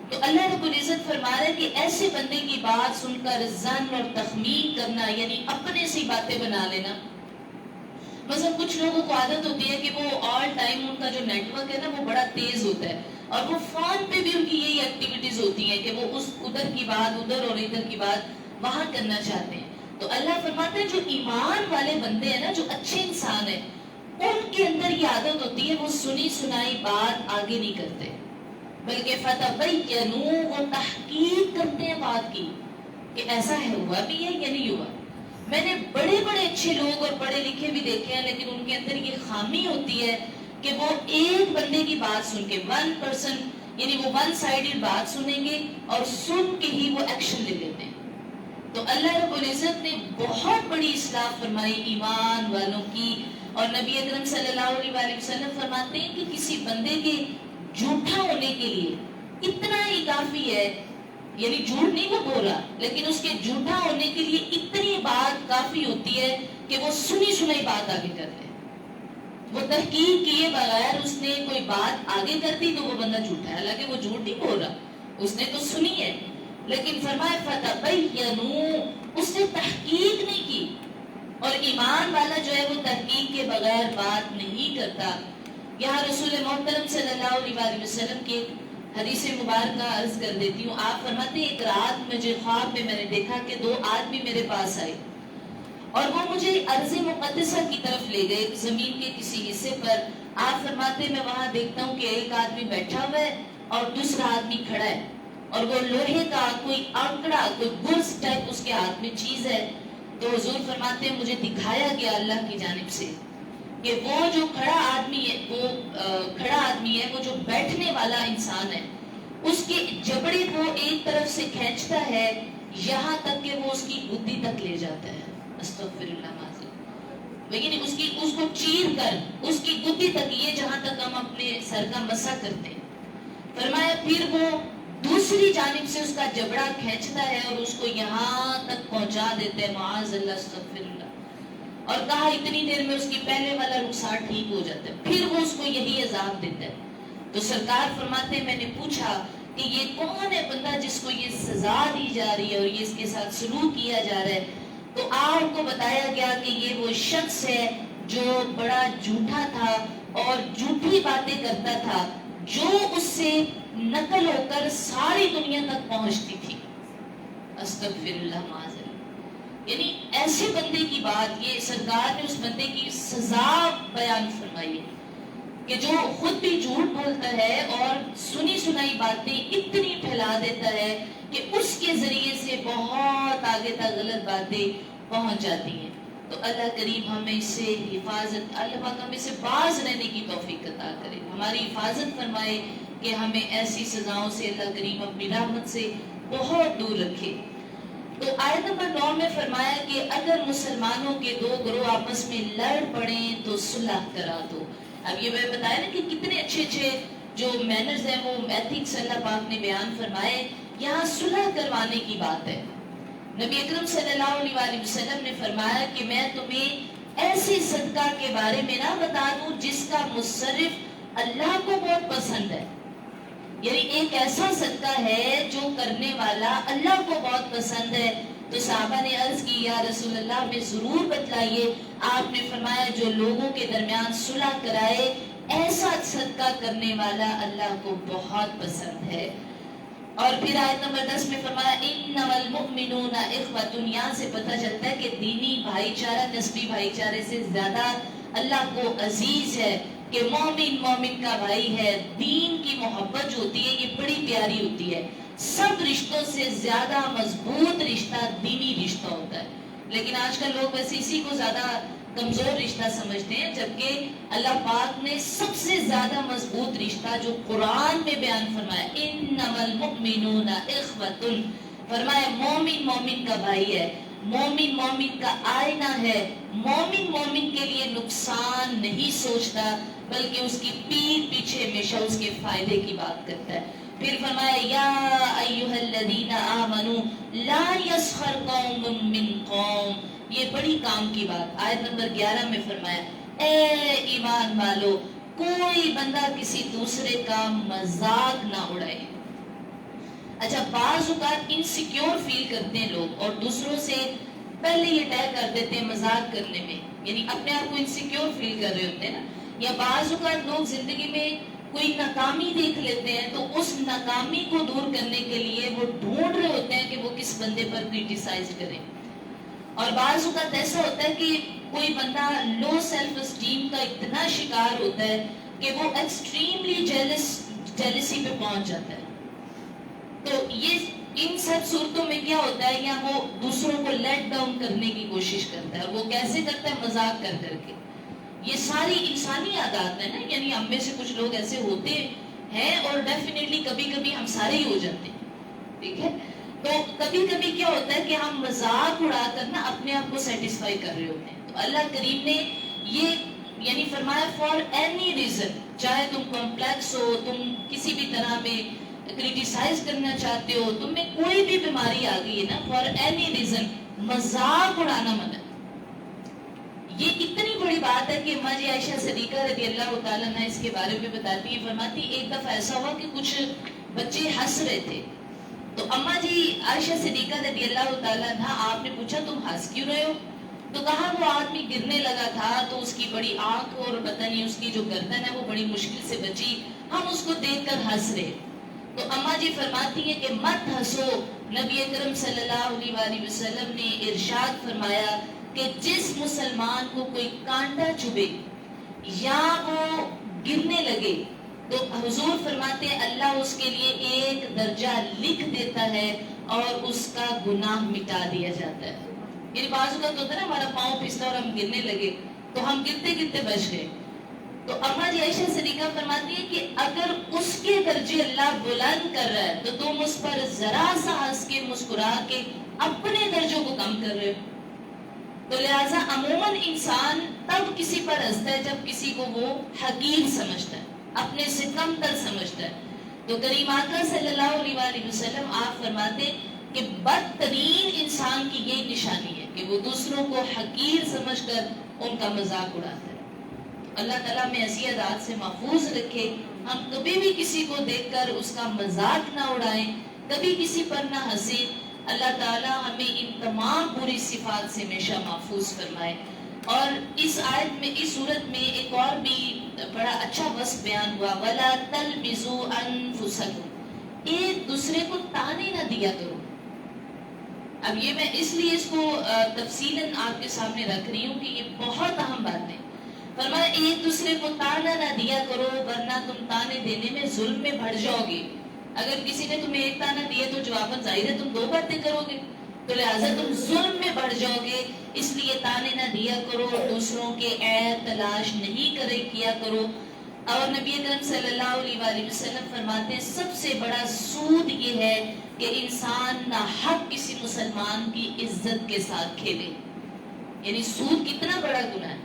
تو اللہ رب العزت فرما رہا ہے کہ ایسے بندے کی بات سن کر ظن اور تخمین کرنا، یعنی اپنے سے باتیں بنا لینا۔ مثلا کچھ لوگوں کو عادت ہوتی ہے کہ وہ آل ٹائم ان کا جو نیٹ ورک ہے نا وہ بڑا تیز ہوتا ہے، اور وہ فون پہ بھی ان کی یہی ایکٹیویٹیز ہوتی ہیں کہ وہ اس ادھر کی بات ادھر اور ادھر کی بات وہاں کرنا چاہتے ہیں۔ تو اللہ فرماتے ہیں جو ایمان والے بندے ہیں نا، جو اچھے انسان ہیں، ان کے اندر یہ عادت ہوتی ہے وہ سنی سنائی بات آگے نہیں کرتے، بلکہ فتبینوا، وہ تحقیق کرتے ہیں بات کی کہ ایسا ہے، ہوا بھی ہے یا نہیں ہوا۔ میں نے بڑے بڑے اچھے لوگ اور پڑھے لکھے بھی دیکھے ہیں، لیکن ان کے اندر یہ خامی ہوتی ہے کہ وہ ایک بندے کی بات سن کے، ون پرسن، یعنی وہ ون سائیڈڈ بات سنیں گے اور سن کے ہی وہ ایکشن لے لیتے ہیں۔ تو اللہ رب العزت نے بہت بڑی اصلاح فرمائی ایمان والوں کی، اور نبی اکرم صلی اللہ علیہ وسلم فرماتے ہیں کہ کسی بندے کے جھوٹا ہونے کے لیے اتنا ہی کافی ہے، یعنی جھوٹ نہیں وہ بول رہا، لیکن اس کے جھوٹا ہونے کے لیے اتنی بات کافی ہوتی ہے کہ وہ سنی سنائی بات آگے کر دے. وہ تحقیق کیے بغیر اس نے کوئی بات آگے کر دی تو وہ بندہ جھوٹا ہے، حالانکہ وہ جھوٹ نہیں بول رہا، اس نے تو سنی ہے. لیکن فرمایا فتبینوا، اس نے تحقیق نہیں کی. اور ایمان والا جو ہے وہ تحقیق کے بغیر بات نہیں کرتا. یہاں رسول محترم صلی اللہ علیہ وسلم کی حدیث مبارکہ عرض کر دیتی ہوں. آپ فرماتے ہیں ایک رات مجھے خواب میں نے دیکھا کہ دو آدمی میرے پاس آئے اور وہ مجھے ارض مقدسہ کی طرف لے گئے، زمین کے کسی حصے پر. آپ فرماتے میں وہاں دیکھتا ہوں کہ ایک آدمی بیٹھا ہوا ہے اور دوسرا آدمی کھڑا ہے، اور وہ لوہے کا کوئی آنکڑا، کوئی گرز ٹائپ اس کے ہاتھ میں چیز ہے. تو حضور فرماتے ہیں مجھے دکھایا گیا اللہ کی جانب سے کہ وہ جو کھڑا آدمی ہے، وہ جو بیٹھنے والا انسان ہے، اس کے جبڑے کو ایک طرف سے کھینچتا ہے یہاں تک کہ وہ اس کی گدی تک لے جاتا ہے. استغفر اللہ العظیم. لیکن اس کو چیر کر اس کی گدی تک، یہ جہاں تک ہم اپنے سر کا مسح کرتے ہیں. فرمایا پھر وہ دوسری جانب سے اس کا جبڑا کھینچتا ہے اور اس کو یہاں تک پہنچا دیتے ہیں. معاذ اللہ، استغفر اللہ. اور کہا اتنی دیر میں اس کی پہلے والا رخسار ٹھیک ہو جاتا ہے، پھر وہ اس کو یہی عذاب دیتا ہے. تو سرکار فرماتے ہیں میں نے پوچھا کہ یہ کون ہے بندہ جس کو یہ سزا دی جا رہی ہے اور یہ اس کے ساتھ سلوک کیا جا رہا ہے؟ تو آپ کو بتایا گیا کہ یہ وہ شخص ہے جو بڑا جھوٹا تھا اور جھوٹی باتیں کرتا تھا، جو اس سے نقل ہو کر ساری دنیا تک پہنچتی تھی. استغفر اللہ معاذ اللہ. یعنی ایسے بندے کی بات، یہ سرکار نے اس بندے کی سزا بیان فرمائی ہے کہ جو خود بھی جھوٹ بولتا ہے اور سنی سنائی باتیں اتنی پھیلا دیتا ہے کہ اس کے ذریعے سے بہت آگے تک غلط باتیں پہنچ جاتی ہیں. تو اللہ کریم ہمیں اس سے حفاظت، اللہ پاک ہمیں سے باز رہنے کی توفیق عطا کرے، ہماری حفاظت فرمائے کہ ہمیں ایسی سزاؤں سے اللہ کریم اپنی رحمت سے بہت دور رکھے. تو آیت نمبر 9 میں فرمایا کہ اگر مسلمانوں کے دو گروہ آپس میں لڑ پڑیں تو صلح کرا دو. اب یہ میں بتایا نا کہ کتنے اچھے اچھے جو مینرز ہیں، وہ ایتھکس اللہ پاک نے بیان فرمائے. یہاں صلح کروانے کی بات ہے. نبی اکرم صلی اللہ علیہ وسلم نے فرمایا کہ میں تمہیں ایسے صدقہ کے بارے میں نہ بتا دوں جس کا مصرف اللہ کو بہت پسند ہے. یعنی ایک ایسا صدقہ ہے جو کرنے والا اللہ کو بہت پسند ہے. تو صحابہ نے عرض کی یا رسول اللہ ہمیں ضرور بتلائیے. آپ نے فرمایا جو لوگوں کے درمیان صلح کرائے، ایسا صدقہ کرنے والا اللہ کو بہت پسند ہے. اور پھر آیت نمبر 10 میں فرمایا انما المؤمنون اخوۃ. یہاں سے پتہ چلتا ہے کہ دینی بھائی چارہ نسبی بھائی چارے سے زیادہ اللہ کو عزیز ہے کہ مومن مومن کا بھائی ہے. دین کی محبت جو ہوتی ہے یہ بڑی پیاری ہوتی ہے. سب رشتوں سے زیادہ مضبوط رشتہ دینی رشتہ ہوتا ہے. لیکن آج کل لوگ ویسے اسی کو زیادہ کمزور رشتہ سمجھتے ہیں، جبکہ اللہ پاک نے سب سے زیادہ مضبوط رشتہ جو قرآن میں بیان فرمایا انما المؤمنون اخوۃ، فرمایا مومن مومن کا بھائی ہے، مومن مومن کا آئینہ ہے. مومن مومن کے لیے نقصان نہیں سوچتا بلکہ اس کی پیٹھ پیچھے ہمیشہ اس کے فائدے کی بات کرتا ہے. پھر فرمایا یا ایھا الذین آمنوا لا یسخر قوم من قوم. یہ بڑی کام کی بات آیت نمبر 11 میں فرمایا اے ایمان والو کوئی بندہ کسی دوسرے کا مذاق نہ اڑائے. اچھا بعض اوقات انسیکیور فیل کرتے ہیں لوگ اور دوسروں سے پہلے یہ طے کر دیتے ہیں مذاق کرنے میں، یعنی اپنے آپ کو انسیکیور فیل کر رہے ہوتے ہیں نا. یا بعض اوقات لوگ زندگی میں کوئی ناکامی دیکھ لیتے ہیں تو اس ناکامی کو دور کرنے کے لیے وہ ڈھونڈ رہے ہوتے ہیں کہ وہ کس بندے پر کرٹیسائز کریں. اور بعض اوقات ایسا ہوتا ہے کہ کوئی بندہ لو سیلف اسٹیم کا اتنا شکار ہوتا ہے کہ وہ ایکسٹریملی جیلسی پہ پہنچ جاتا ہے. تو یہ ان سب صورتوں میں کیا ہوتا ہے، یا وہ دوسروں کو لیٹ ڈاؤن کرنے کی کوشش کرتا ہے. اور وہ کیسے کرتا ہے؟ مذاق کر کر کے. یہ ساری انسانی عادات ہیں نا، یعنی ہم میں سے کچھ لوگ ایسے ہوتے ہیں اور ڈیفینیٹلی کبھی کبھی ہم سارے ہی ہو جاتے ہیں. ٹھیک ہے، تو کبھی کبھی کیا ہوتا ہے کہ ہم مذاق اڑا کر نا اپنے آپ کو سیٹسفائی کر رہے ہوتے ہیں. تو اللہ کریم نے یہ یعنی فرمایا فار اینی ریزن، چاہے تم کمپلیکس ہو، تم کسی بھی طرح میں کریٹیسائز کرنا چاہتے ہو، تم میں کوئی بھی بیماری آ گئی ہے نا، فار اینی ریزن مذاق اڑانا منع۔ یہ اتنی بڑی بات ہے کہ اماں جی عائشہ صدیقہ رضی اللہ تعالیٰ عنہ اس کے بارے میں بتاتی ہیں، فرماتی ایک دفعہ ایسا ہوا کہ کچھ بچے ہنس رہے تھے، تو اماں جی عائشہ صدیقہ رضی اللہ تعالیٰ عنہ آپ نے پوچھا تم ہنس کیوں رہے ہو؟ تو کہا وہ آدمی گرنے لگا تھا تو اس کی بڑی آنکھ اور پتہ نہیں اس کی جو گردن ہے وہ بڑی مشکل سے بچی، ہم اس کو دیکھ کر ہنس رہے۔ تو اماں جی فرماتی ہیں کہ مت ہنسو، نبی اکرم صلی اللہ علیہ وآلہ وسلم نے ارشاد فرمایا کہ جس مسلمان کو کوئی کانٹا چبھے یا وہ گرنے لگے تو حضور فرماتے ہیں اللہ اس کے لیے ایک درجہ لکھ دیتا ہے اور اس کا گناہ مٹا دیا جاتا ہے۔ یعنی بعض اوقات ہوتا ہے نا ہمارا پاؤں پھسلا اور ہم گرنے لگے تو ہم گرتے گرتے بچ گئے، تو اماں جی عائشہ صدیقہ فرماتی ہے کہ اگر اس کے درجے اللہ بلند کر رہا ہے تو تم اس پر ذرا سا ہنس کے مسکرا کے اپنے درجوں کو کم کر رہے ہو۔ تو لہٰذا عموماً انسان تب کسی پر ہنستا ہے جب کسی کو وہ حقیر سمجھتا ہے، اپنے سے کم تر سمجھتا ہے۔ تو کریم آقا صلی اللہ علیہ وآلہ وسلم آپ فرماتے کہ بدترین انسان کی یہ نشانی ہے کہ وہ دوسروں کو حقیر سمجھ کر ان کا مذاق اڑاتا ہے۔ اللہ تعالیٰ میں ایسی عادات سے محفوظ رکھے، ہم کبھی بھی کسی کو دیکھ کر اس کا مذاق نہ اڑائیں، کبھی کسی پر نہ ہنسیں۔ اللہ تعالیٰ ہمیں ان تمام بری صفات سے ہمیشہ محفوظ فرمائے۔ اور اس آیت میں، اس صورت میں ایک اور بھی بڑا اچھا وصف بیان ہوا، وَلَا تَلْمِزُوا أَنفُسَكُمْ، ایک دوسرے کو تانے نہ دیا کرو۔ اب یہ میں اس لیے اس کو تفصیلاً آپ کے سامنے رکھ رہی ہوں کہ یہ بہت اہم بات ہے۔ فرمایا ایک دوسرے کو تانا نہ دیا کرو ورنہ تم تانے دینے میں ظلم میں بڑھ جاؤ گے۔ اگر کسی نے تمہیں ایک تانا دیا تو جواباً ظاہر ہے تم دو باتیں کرو گے، تو لہٰذا تم ظلم میں بڑھ جاؤ گے، اس لیے تانے نہ دیا کرو، دوسروں کے عیب تلاش نہیں کیا کرو۔ اور نبی اکرم صلی اللہ علیہ وآلہ وسلم فرماتے ہیں سب سے بڑا سود یہ ہے کہ انسان ناحق کسی مسلمان کی عزت کے ساتھ کھیلے، یعنی سود کتنا بڑا گناہ ہے۔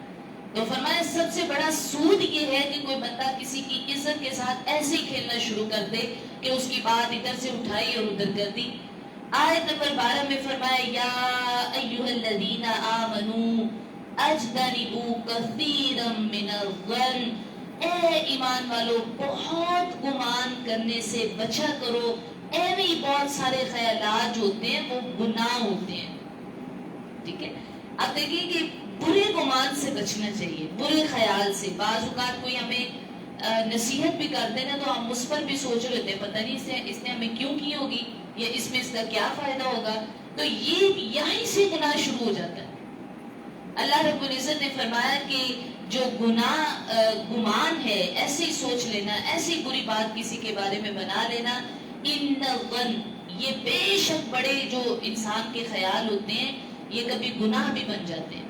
تو فرمایا سب سے بڑا سود یہ ہے کہ کوئی بندہ کسی کی عزت کے ساتھ ایسے ہی کھیلنا شروع کر دے کہ اس کی بات ادھر سے اٹھائی اور ادھر کر دی۔ آیت نمبر 12 میں فرمایا یا ایھا الذین آمنوا اجتنبوا کثیرا من الظن، اے ایمان والو بہت گمان کرنے سے بچا کرو، ایویں بہت سارے خیالات جو ہوتے ہیں وہ گناہ ہوتے ہیں۔ ٹھیک ہے، اب دیکھیں کہ برے گمان سے بچنا چاہیے، برے خیال سے۔ بعض اوقات کوئی ہمیں نصیحت بھی کرتے نا تو ہم اس پر بھی سوچ رہے ہوتے ہیں پتہ نہیں اس نے ہمیں کیوں کی ہوگی یا اس میں اس کا کیا فائدہ ہوگا، تو یہ یہیں سے گناہ شروع ہو جاتا ہے۔ اللہ رب العزت نے فرمایا کہ جو گناہ گمان ہے، ایسے ہی سوچ لینا، ایسی بری بات کسی کے بارے میں بنا لینا، ان الظن، یہ بے شک بڑے جو انسان کے خیال ہوتے ہیں یہ کبھی گناہ بھی بن جاتے ہیں۔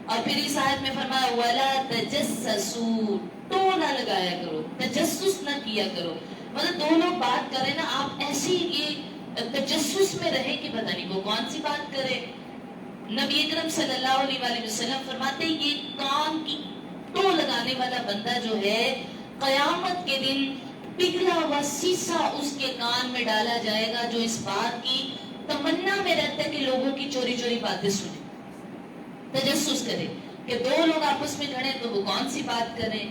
اور پھر اس آیت میں فرمایا وَلَا تَجَسَّسُوا، ٹو نہ لگایا کرو، تجسس نہ کیا کرو، مطلب دو لوگ بات کریں نا آپ ایسی یہ تجسس میں رہے کہ پتہ نہیں وہ کون سی بات کرے۔ نبی اکرم صلی اللہ علیہ وآلہ وسلم فرماتے ہیں یہ کان کی ٹو لگانے والا بندہ جو ہے قیامت کے دن پگھلا ہوا سیسا اس کے کان میں ڈالا جائے گا جو اس بات کی تمنا میں رہتا ہے کہ لوگوں کی چوری چوری باتیں سنیں، تجسس کرے کہ دو لوگ آپس میں کھڑے تو وہ کون سی بات کریں۔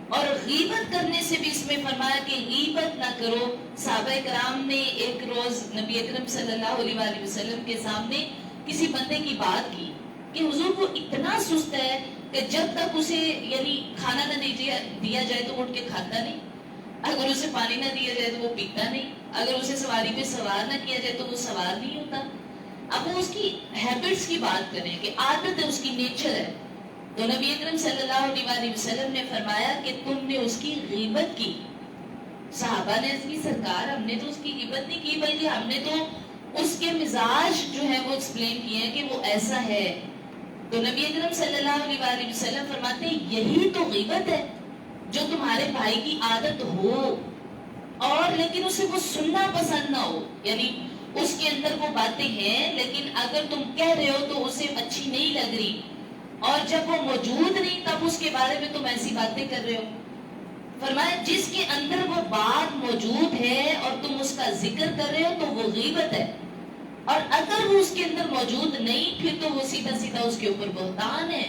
اور غیبت کرنے سے بھی اس میں فرمایا کہ غیبت نہ کرو۔ صحابہ کرام نے ایک روز نبی اکرم صلی اللہ علیہ وآلہ وسلم کے سامنے کسی بندے کی بات کی کہ حضور وہ اتنا سست ہے کہ جب تک اسے یعنی کھانا نہ دیا جائے تو وہ اٹھ کے کھاتا نہیں، اگر اسے پانی نہ دیا جائے تو وہ پیتا نہیں، اگر اسے سواری پہ سوار نہ کیا جائے تو وہ سوار نہیں ہوتا۔ اب وہ اس کی ہیبٹس کی بات کریں کہ عادت ہے، اس کی نیچر ہے، تو نبی اکرم صلی اللہ علیہ وآلہ وسلم نے فرمایا کہ تم نے اس کی غیبت کی۔ صحابہ نے اس کی سرکار ہم نے تو اس کی غیبت نہیں کی بلکہ ہم نے تو اس کے مزاج جو ہے وہ ایکسپلین کیے ہیں کہ وہ ایسا ہے۔ تو نبی اکرم صلی اللہ علیہ وآلہ وسلم فرماتے ہیں یہی تو غیبت ہے، جو تمہارے بھائی کی عادت ہو اور لیکن اسے وہ سننا پسند نہ ہو، یعنی اس کے اندر وہ باتیں ہیں لیکن اگر تم کہہ رہے ہو تو اسے اچھی نہیں لگ رہی، اور جب وہ موجود نہیں تب اس کے بارے میں تم ایسی باتیں کر رہے ہو. فرمایا جس کے اندر وہ بات موجود ہے اور تم اس کا ذکر کر رہے ہو تو وہ غیبت ہے، اور اگر وہ اس کے اندر موجود نہیں پھر تو وہ سیدھا سیدھا اس کے اوپر بہتان ہے.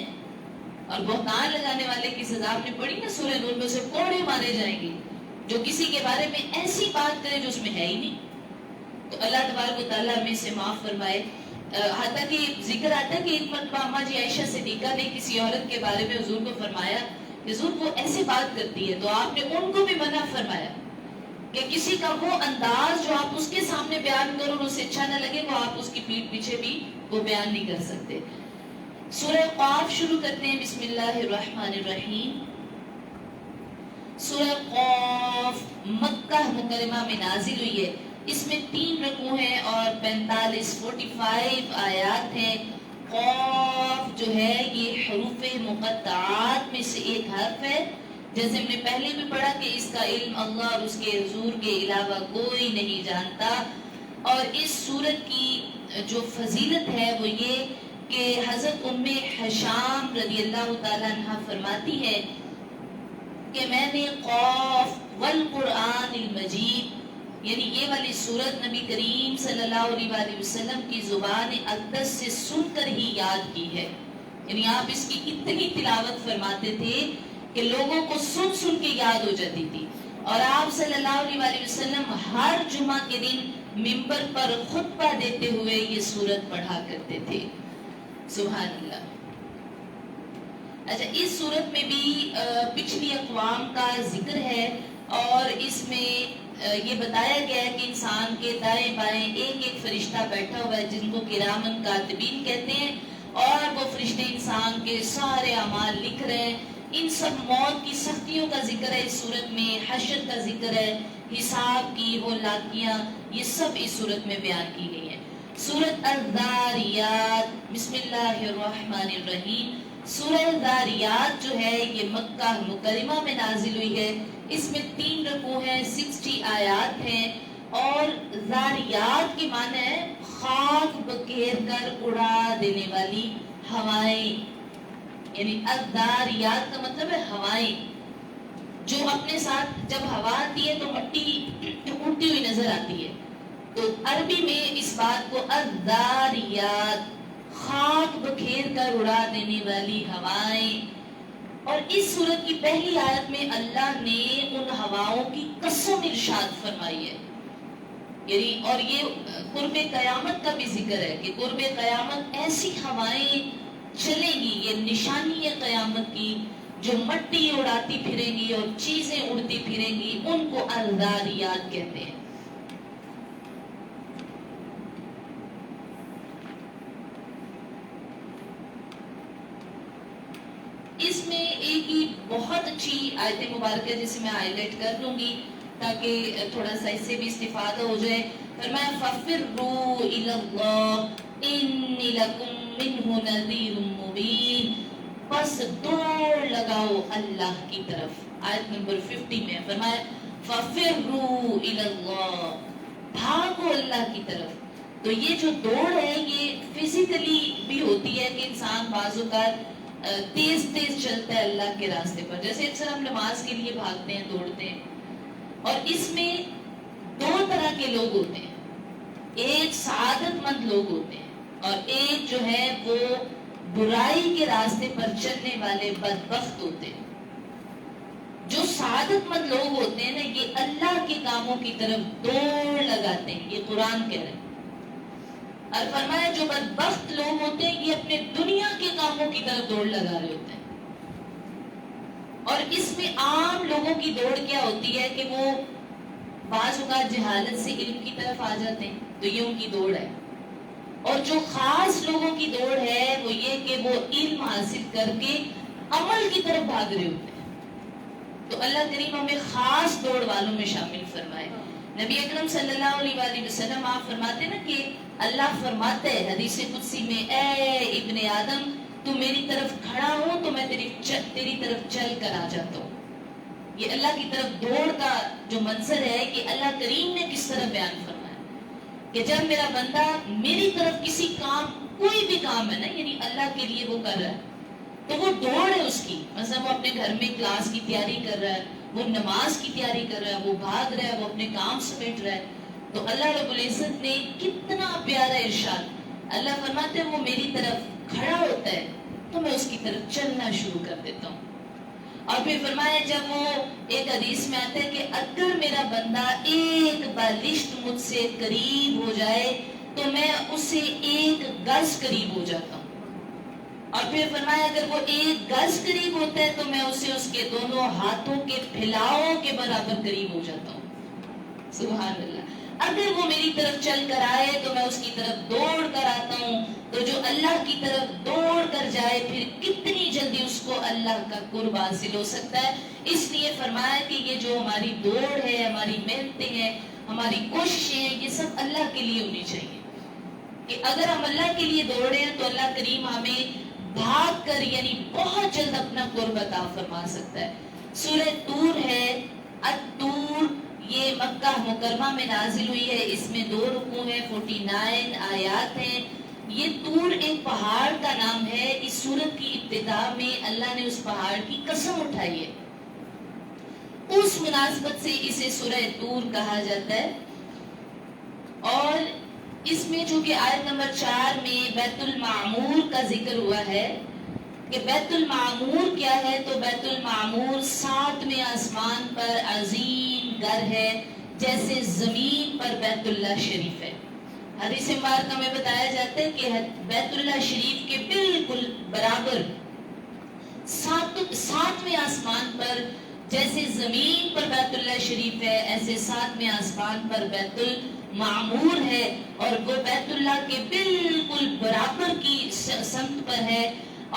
اور بہتان لگانے والے کی سزا آپ نے پڑھی نا سورہ نور میں، اسے کوڑے مارے جائیں گے جو کسی کے بارے میں ایسی بات کرے جو اس میں ہے ہی نہیں. تو اللہ تبارک و تعالیٰ ہمیں اسے معاف فرمائے. حتیٰ کہ ذکر آتا ہے کہ ایک مرتبہ اماں جی عائشہ صدیقہ نے کسی عورت کے بارے میں حضور کو فرمایا کہ حضور وہ ایسے بات کرتی ہے، تو آپ نے ان کو بھی منع فرمایا کہ کسی کا وہ انداز جو آپ اس کے سامنے بیان کرو اور اسے اچھا نہ لگے وہ آپ اس کی پیٹھ پیچھے بھی وہ بیان نہیں کر سکتے. سورہ قاف شروع کرتے ہیں. بسم اللہ الرحمن الرحیم. سورہ قاف مکہ مکرمہ میں نازل ہوئی ہے. اس میں 3 رکوع ہیں اور 45 آیات ہیں. قاف جو ہے یہ حروف مقطعات میں سے ایک حرف ہے. جیسے ہم نے پہلے بھی پڑھا کہ اس کا علم اللہ اور اس کے حضور کے علاوہ کوئی نہیں جانتا. اور اس سورت کی جو فضیلت ہے وہ یہ کہ حضرت ام حشام رضی اللہ تعالیٰ عنہ فرماتی ہے کہ میں نے قاف والقرآن المجید یعنی یہ والی سورت نبی کریم صلی اللہ علیہ وآلہ وسلم کی زبان اقدس سے سن کر ہی یاد کی ہے. یعنی آپ اس کی اتنی تلاوت فرماتے تھے کہ لوگوں کو سن سن کے یاد ہو جاتی تھی. اور آپ صلی اللہ علیہ وآلہ وسلم ہر جمعہ کے دن منبر پر خطبہ دیتے ہوئے یہ سورت پڑھا کرتے تھے. سبحان اللہ. اچھا اس سورت میں بھی پچھلی اقوام کا ذکر ہے اور اس میں یہ بتایا گیا ہے کہ انسان کے دائیں بائیں ایک ایک فرشتہ بیٹھا ہوا ہے جن کو کرامن کاتبین کہتے ہیں، اور وہ فرشتے انسان کے سارے اعمال لکھ رہے ہیں. ان سب موت کی سختیوں کا ذکر ہے اس سورت میں، حشر کا ذکر ہے، حساب کی وہ لاکیاں، یہ سب اس سورت میں بیان کی گئی ہیں. سورت الذاریات. بسم اللہ الرحمن الرحیم. سورہ ذاریات جو ہے یہ مکہ مکرمہ میں نازل ہوئی ہے. اس میں 3 رکوع ہیں، 60 آیات ہیں. اور ذاریات کی معنی ہے خاک بکھیر کر اڑا دینے والی ہوائیں. یعنی الذاریات کا مطلب ہے ہوائیں جو اپنے ساتھ جب ہوا آتی ہے تو مٹی اڑتی ہوئی نظر آتی ہے. تو عربی میں اس بات کو الذاریات خاک بکھیر کر اڑا دینے والی ہوائیں. اور اس سورت کی پہلی آیت میں اللہ نے ان ہواؤں کی قسم ارشاد فرمائی ہے. یعنی اور یہ قرب قیامت کا بھی ذکر ہے کہ قرب قیامت ایسی ہوائیں چلیں گی، یہ نشانی ہے قیامت کی، جو مٹی اڑاتی پھریں گی اور چیزیں اڑتی پھریں گی، ان کو الذاریات کہتے ہیں. اس میں ایک ہی بہت اچھی آیت مبارکہ جسے میں ہائی لائٹ کر لوں گی تاکہ تھوڑا سا اس سے بھی استفادہ ہو جائے. فرمایا فَفِرُّوا إِلَى اللَّهِ إِنِّي لَكُمْ مِنْهُ نَذِيرٌ مُبِينٌ. بس دوڑ لگاؤ اللہ کی طرف. آیت نمبر 50 میں فرمایا فَفِرُّوا إِلَى اللَّهِ، بھاگو اللہ کی طرف. تو یہ جو دوڑ ہے یہ فزیکلی بھی ہوتی ہے کہ انسان بعض اوقات تیز تیز چلتا ہے اللہ کے راستے پر، جیسے اکثر ہم نماز کے لیے بھاگتے ہیں دوڑتے ہیں. اور اس میں 2 طرح کے لوگ ہوتے ہیں. ایک سعادت مند لوگ ہوتے ہیں اور ایک جو ہے وہ برائی کے راستے پر چلنے والے بدبخت ہوتے ہیں. جو سعادت مند لوگ ہوتے ہیں نا یہ اللہ کے کاموں کی طرف دوڑ لگاتے ہیں، یہ قرآن کہہ رہے ہیں. اور فرمایا جو بدبخت لوگ ہوتے ہیں یہ اپنے دنیا کے کاموں کی طرف دوڑ لگا رہے ہوتے ہیں. اور اس میں عام لوگوں کی دوڑ کیا ہوتی ہے کہ وہ بعض اوقات جہالت سے علم کی طرف آ جاتے ہیں، تو یہ ان کی دوڑ ہے. اور جو خاص لوگوں کی دوڑ ہے وہ یہ کہ وہ علم حاصل کر کے عمل کی طرف بھاگ رہے ہوتے ہیں. تو اللہ کریم ہمیں خاص دوڑ والوں میں شامل فرمائے. نبی اکرم صلی اللہ علیہ وآلہ وسلم آپ فرماتے ہیں نا کہ اللہ فرماتا ہے حدیث قدسی میں اے ابن آدم تو میری طرف کھڑا ہو تو میں تیری طرف چل کر آ جاتا ہوں. یہ اللہ کی طرف دوڑ کا جو منظر ہے کہ اللہ کریم نے کس طرح بیان فرمایا کہ جب میرا بندہ میری طرف کسی کام کوئی بھی کام ہے نا یعنی اللہ کے لیے وہ کر رہا ہے تو وہ دوڑ ہے اس کی، مثلا وہ اپنے گھر میں کلاس کی تیاری کر رہا ہے، وہ نماز کی تیاری کر رہا ہے، وہ بھاگ رہا ہے، وہ اپنے کام سمیٹ رہا ہے. تو اللہ رب العزت نے کتنا پیارا ارشاد، اللہ فرماتے ہیں وہ میری طرف کھڑا ہوتا ہے تو میں اس کی طرف چلنا شروع کر دیتا ہوں. اور پھر فرمایا جب وہ ایک حدیث میں آتا ہے کہ اگر میرا بندہ ایک بالشت مجھ سے قریب ہو جائے تو میں اسے ایک گز قریب ہو جاتا ہوں. اور پھر فرمایا اگر وہ ایک گز قریب ہوتا ہے تو میں اسے اس کے دونوں ہاتھوں کے پھیلاؤں کے برابر قریب ہو جاتا ہوں. سبحان اللہ. اگر وہ میری طرف چل کر آئے تو میں اس کی طرف دوڑ کر آتا ہوں. تو جو اللہ کی طرف دوڑ کر جائے پھر کتنی جلدی اس کو اللہ کا قرب حاصل ہو سکتا ہے. اس لیے فرمایا کہ یہ جو ہماری دوڑ ہے، ہماری محنتیں ہیں، ہماری کوششیں ہیں، یہ سب اللہ کے لیے ہونی چاہیے. کہ اگر ہم اللہ کے لیے دوڑے تو اللہ کریم ہمیں بھاگ کر یعنی بہت جلد اپنا قرب عطا فرما سکتا ہے. سورہ طور ہے، الطور، یہ مکہ مکرمہ میں نازل ہوئی ہے. اس میں 2 رکوع ہیں، 49 آیات ہیں. یہ طور ایک پہاڑ کا نام ہے. اس سورت کی ابتدا میں اللہ نے اس پہاڑ کی قسم اٹھائی ہے، اس مناسبت سے اسے سورہ طور کہا جاتا ہے. اور اس میں چونکہ آیت نمبر 4 میں بیت المعمور کا ذکر ہوا ہے کہ بیت المعمور کیا ہے، تو بیت المعمور 7ویں آسمان پر عظیم گھر ہے، جیسے زمین پر بیت اللہ شریف ہے. حدیث مبارکہ میں بتایا جاتا ہے کہ بیت اللہ شریف کے بالکل برابر 7ویں آسمان پر جیسے زمین پر بیت اللہ شریف ہے، ایسے 7ویں آسمان پر بیت المعمور ہے. اور وہ بیت اللہ کے بالکل برابر کی سمت پر ہے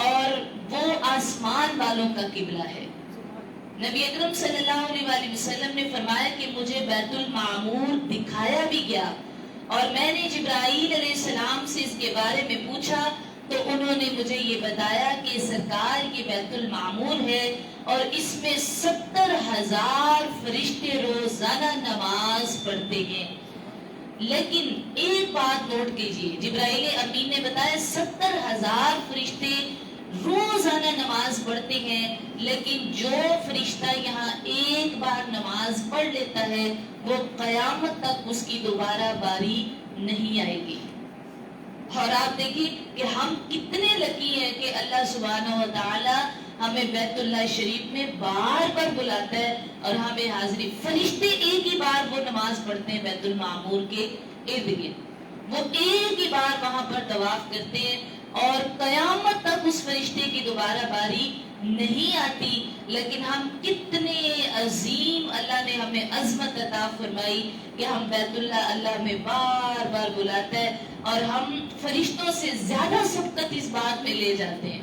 اور وہ آسمان والوں کا قبلہ ہے. نبی اکرم صلی اللہ علیہ وآلہ وسلم نے فرمایا کہ مجھے بیت المعمور دکھایا بھی گیا اور میں نے جبرائیل علیہ السلام سے اس کے بارے میں پوچھا تو انہوں نے مجھے یہ بتایا کہ سرکار یہ بیت المعمور ہے اور اس میں 70,000 فرشتے روزانہ نماز پڑھتے ہیں. لیکن ایک بات نوٹ کیجئے، جبرائیل امین نے بتایا 70,000 فرشتے روزانہ نماز پڑھتے ہیں، لیکن جو فرشتہ یہاں ایک بار نماز پڑھ لیتا ہے وہ قیامت تک اس کی دوبارہ باری نہیں آئے گی. اور آپ دیکھیں کہ ہم کتنے لکی ہیں کہ اللہ سبحانہ و تعالی ہمیں بیت اللہ شریف میں بار بار بلاتا ہے اور ہمیں حاضری. فرشتے ایک ہی بار وہ نماز پڑھتے ہیں بیت المعمور کے ارد گرد، وہ ایک ہی بار وہاں پر طواف کرتے ہیں اور قیامت تک اس فرشتے کی دوبارہ باری نہیں آتی. لیکن ہم کتنے عظیم، اللہ نے ہمیں عظمت عطا فرمائی کہ ہم بیت اللہ ہمیں بار بار بلاتا ہے اور ہم فرشتوں سے زیادہ سبقت اس بات میں لے جاتے ہیں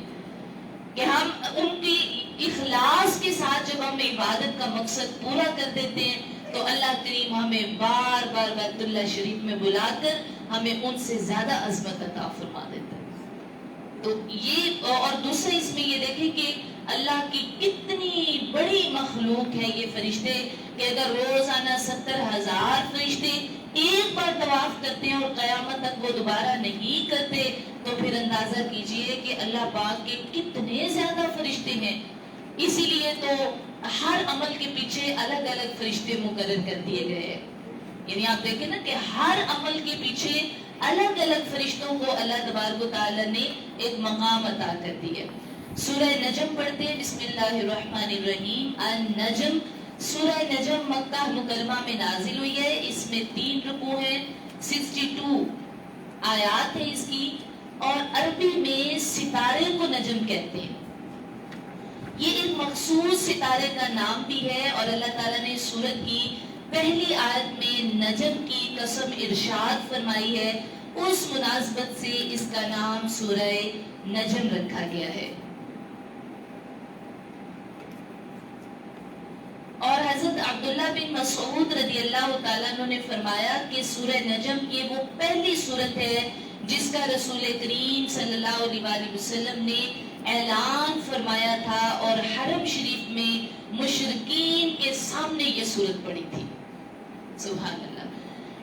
کہ ہم ان کی اخلاص کے ساتھ جب ہم عبادت کا مقصد پورا کر دیتے ہیں تو اللہ کریم ہمیں بار بار بیت اللہ شریف میں بلا کر ہمیں ان سے زیادہ عظمت عطا فرما دیتا ہے. تو یہ اور دوسرا اس میں یہ دیکھیں کہ اللہ کی کتنی بڑی مخلوق ہے یہ فرشتے کہ اگر روزانہ 70,000 فرشتے ایک بار طواف کرتے ہیں اور قیامت تک وہ دوبارہ نہیں کرتے تو پھر اندازہ کیجئے کہ اللہ پاک کے کتنے زیادہ فرشتے ہیں. اسی لیے تو ہر عمل کے پیچھے الگ الگ فرشتے مقرر کر دیے گئے ہیں. یعنی آپ دیکھیں نا کہ ہر عمل کے پیچھے الگ الگ فرشتوں کو اللہ تبارک و تعالی نے ایک مقام عطا کر دیا. سورہ نجم پڑھتے ہیں. بسم اللہ الرحمن الرحیم. النجم، سورہ نجم مکہ مکرمہ میں نازل ہوئی ہے. اس میں 3 رکوع ہیں، 62 آیات ہیں اس کی. اور عربی میں ستارے کو نجم کہتے ہیں. یہ ایک مخصوص ستارے کا نام بھی ہے اور اللہ تعالیٰ نے سورت کی پہلی آیت میں نجم کی قسم ارشاد فرمائی ہے. اس مناسبت سے اس کا نام سورہ نجم رکھا گیا ہے. اور حضرت عبداللہ بن مسعود رضی اللہ تعالیٰ عنہ نے فرمایا کہ سورہ نجم یہ وہ پہلی سورت ہے جس کا رسول کریم صلی اللہ علیہ وآلہ وسلم نے اعلان فرمایا تھا اور حرم شریف میں مشرکین کے سامنے یہ سورت پڑھی تھی. سبحان اللہ.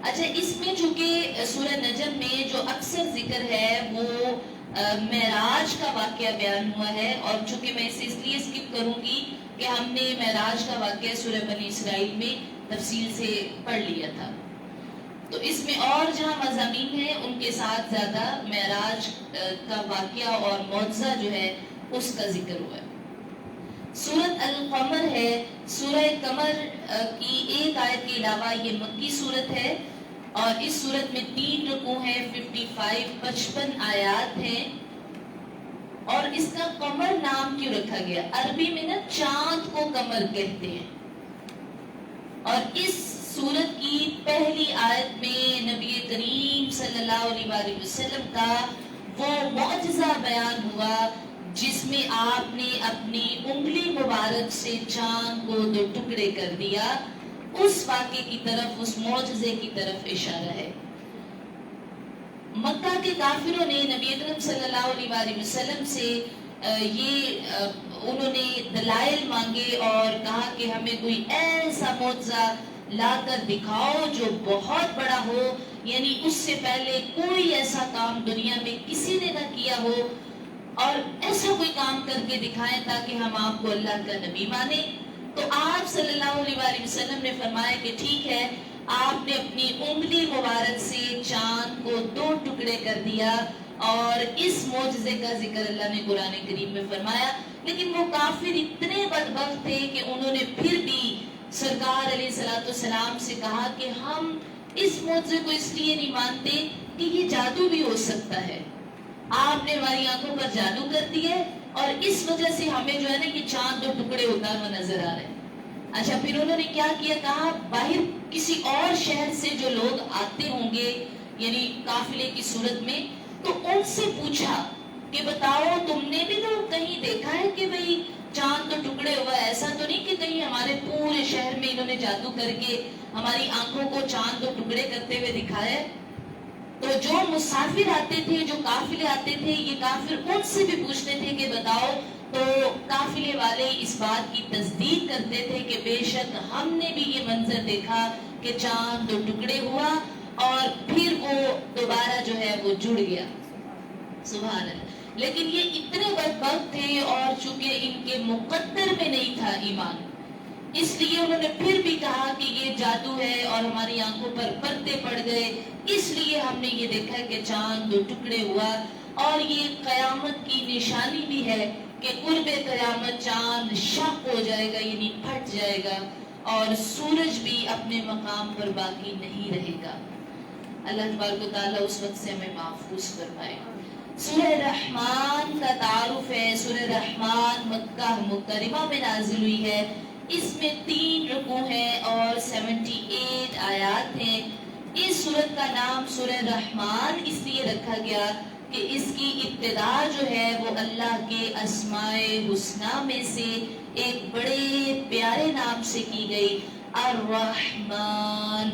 اچھا، اس میں چونکہ سورہ نجم میں جو اکثر ذکر ہے وہ معراج کا واقعہ بیان ہوا ہے، اور چونکہ میں اسے اس لیے اسکپ کروں گی کہ ہم نے معراج کا واقعہ سورہ بنی اسرائیل میں تفصیل سے پڑھ لیا تھا، تو اس میں اور جہاں مضامین ہیں ان کے ساتھ زیادہ معراج کا واقعہ اور معجزہ جو ہے اس کا ذکر ہوا ہے۔ سورۃ القمر ہے، سورہ قمر کی ایک آیت کے علاوہ یہ مکی سورت ہے، اور اس سورت میں 3 رکوع ہیں، 55 آیات ہیں۔ اور اس کا قمر نام کیوں رکھا گیا؟ عربی میں نا چاند کو قمر کہتے ہیں، اور اس سورت کی پہلی آیت میں نبی کریم صلی اللہ علیہ وآلہ وسلم کا وہ معجزہ بیان ہوا جس میں آپ نے اپنی انگلی مبارک سے چاند کو 2 ٹکڑے کر دیا۔ اس واقعے کی طرف، اس معجزے کی طرف اشارہ ہے۔ مکہ کے کافروں نے نبی اکرم صلی اللہ علیہ وآلہ وسلم سے انہوں نے دلائل مانگے اور کہا کہ ہمیں کوئی ایسا معجزہ لا کر دکھاؤ جو بہت بڑا ہو، یعنی اس سے پہلے کوئی ایسا کام دنیا میں کسی نے نہ کیا ہو، اور ایسا کوئی کام کر کے دکھائیں تاکہ ہم آپ کو اللہ کا نبی مانیں۔ تو آپ صلی اللہ علیہ وآلہ وسلم نے فرمایا کہ ٹھیک ہے، آپ نے اپنی انگلی مبارک سے چاند کو 2 ٹکڑے کر دیا، اور اس معجزے کا ذکر اللہ نے قرآن کریم میں فرمایا۔ لیکن وہ کافر اتنے بدبخت تھے کہ انہوں نے پھر بھی سرکار علیہ السلام سے کہا کہ ہم اس معجزے کو اس لیے نہیں مانتے کہ یہ جادو بھی ہو سکتا ہے، آپ نے ہماری آنکھوں پر جادو کر دیا ہے، اور اس وجہ سے ہمیں جو ہے نا یہ چاند 2 ٹکڑے ہوتا ہوا نظر آ رہا ہے۔ اچھا، پھر انہوں نے کیا کیا؟ کہا باہر کسی اور شہر سے جو لوگ آتے ہوں گے، یعنی قافلے کی صورت میں، تو ان سے پوچھا کہ بتاؤ تم نے بھی تو کہیں دیکھا ہے کہ بھئی چاند 2 ٹکڑے ہوا ہے؟ ایسا تو نہیں کہ کہیں ہمارے پورے شہر میں انہوں نے جادو کر کے ہماری آنکھوں کو چاند 2 ٹکڑے کرتے ہوئے دکھایا ہے؟ تو جو مسافر آتے تھے، جو قافلے آتے تھے، یہ کافر ان سے بھی پوچھتے تھے کہ بتاؤ، تو قافلے والے اس بات کی تصدیق کرتے تھے کہ بے شک ہم نے بھی یہ منظر دیکھا کہ چاند 2 ٹکڑے ہوا اور پھر وہ دوبارہ جو ہے وہ جڑ گیا۔ سبحان اللہ۔ لیکن یہ اتنے بدبخت تھے، اور چونکہ ان کے مقدر میں نہیں تھا ایمان، اس لیے انہوں نے پھر بھی کہا کہ یہ جادو ہے اور ہماری آنکھوں پر پردے پڑ گئے، اس لیے ہم نے یہ دیکھا کہ چاند 2 ٹکڑے ہوا۔ اور یہ قیامت کی نشانی بھی ہے کہ قرب قیامت چاند شق ہو جائے گا، یعنی پھٹ جائے گا، اور سورج بھی اپنے مقام پر باقی نہیں رہے گا۔ اللہ تبارک و تعالیٰ اس وقت سے ہمیں محفوظ فرمائے۔ سورہ رحمان کا تعارف ہے۔ سورہ رحمان مکہ مکرمہ میں نازل ہوئی ہے، اس میں 3 رکوع ہیں اور 78 آیات ہیں۔ اس سورت کا نام سورہ رحمان اس لیے رکھا گیا کہ اس کی ابتدا جو ہے وہ اللہ کے اسماء حسنی میں سے ایک بڑے پیارے نام سے کی گئی، الرحمن۔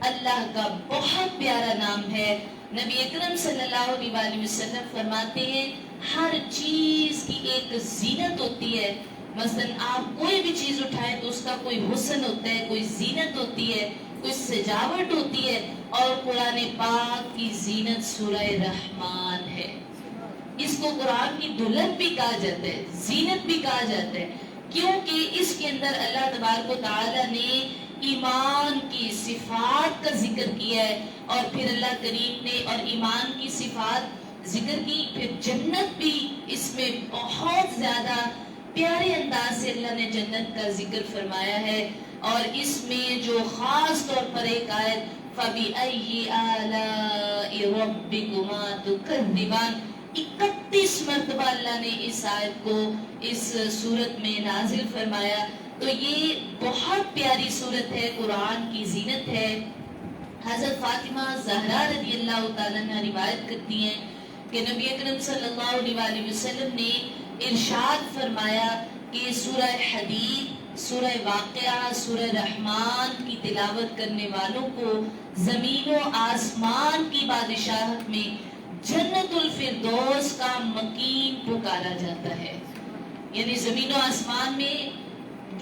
اللہ کا بہت پیارا نام ہے۔ نبی اکرم صلی اللہ علیہ وآلہ وسلم فرماتے ہیں ہر چیز کی ایک زینت ہوتی ہے، مثلا آپ کوئی بھی چیز اٹھائیں تو اس کا کوئی حسن ہوتا ہے، کوئی زینت ہوتی ہے، کوئی سجاوٹ ہوتی ہے، اور قرآن پاک کی زینت سورہ رحمان ہے۔ اس کو قرآن کی دلہن بھی کہا جاتا ہے، زینت بھی کہا جاتا ہے، کیونکہ اس کے اندر اللہ تبارک و تعالیٰ نے ایمان کی صفات کا ذکر کیا ہے، اور پھر اللہ کریم نے اور ایمان کی صفات ذکر کی، پھر جنت بھی اس میں بہت زیادہ پیارے انداز سے اللہ نے جنت کا ذکر فرمایا ہے۔ اور اس میں جو خاص طور پر ایک آیت فَبِأَيِّ آلَاءِ رَبِّكُمَا تُكَذِّبَانِ، 31 مرتبہ اللہ نے اس آیت کو اس سورت میں نازل فرمایا۔ تو یہ بہت پیاری سورت ہے، قرآن کی زینت ہے۔ حضرت فاطمہ زہرا رضی اللہ تعالیٰ عنہ روایت کرتی ہیں کہ نبی اکرم صلی اللہ علیہ وآلہ وسلم نے ارشاد فرمایا کہ سورہ حدید، سورہ واقعہ، سورہ رحمان کی تلاوت کرنے والوں کو زمین و آسمان کی بادشاہت میں جنت الفردوس کا مقیم پکارا جاتا ہے۔ یعنی زمین و آسمان میں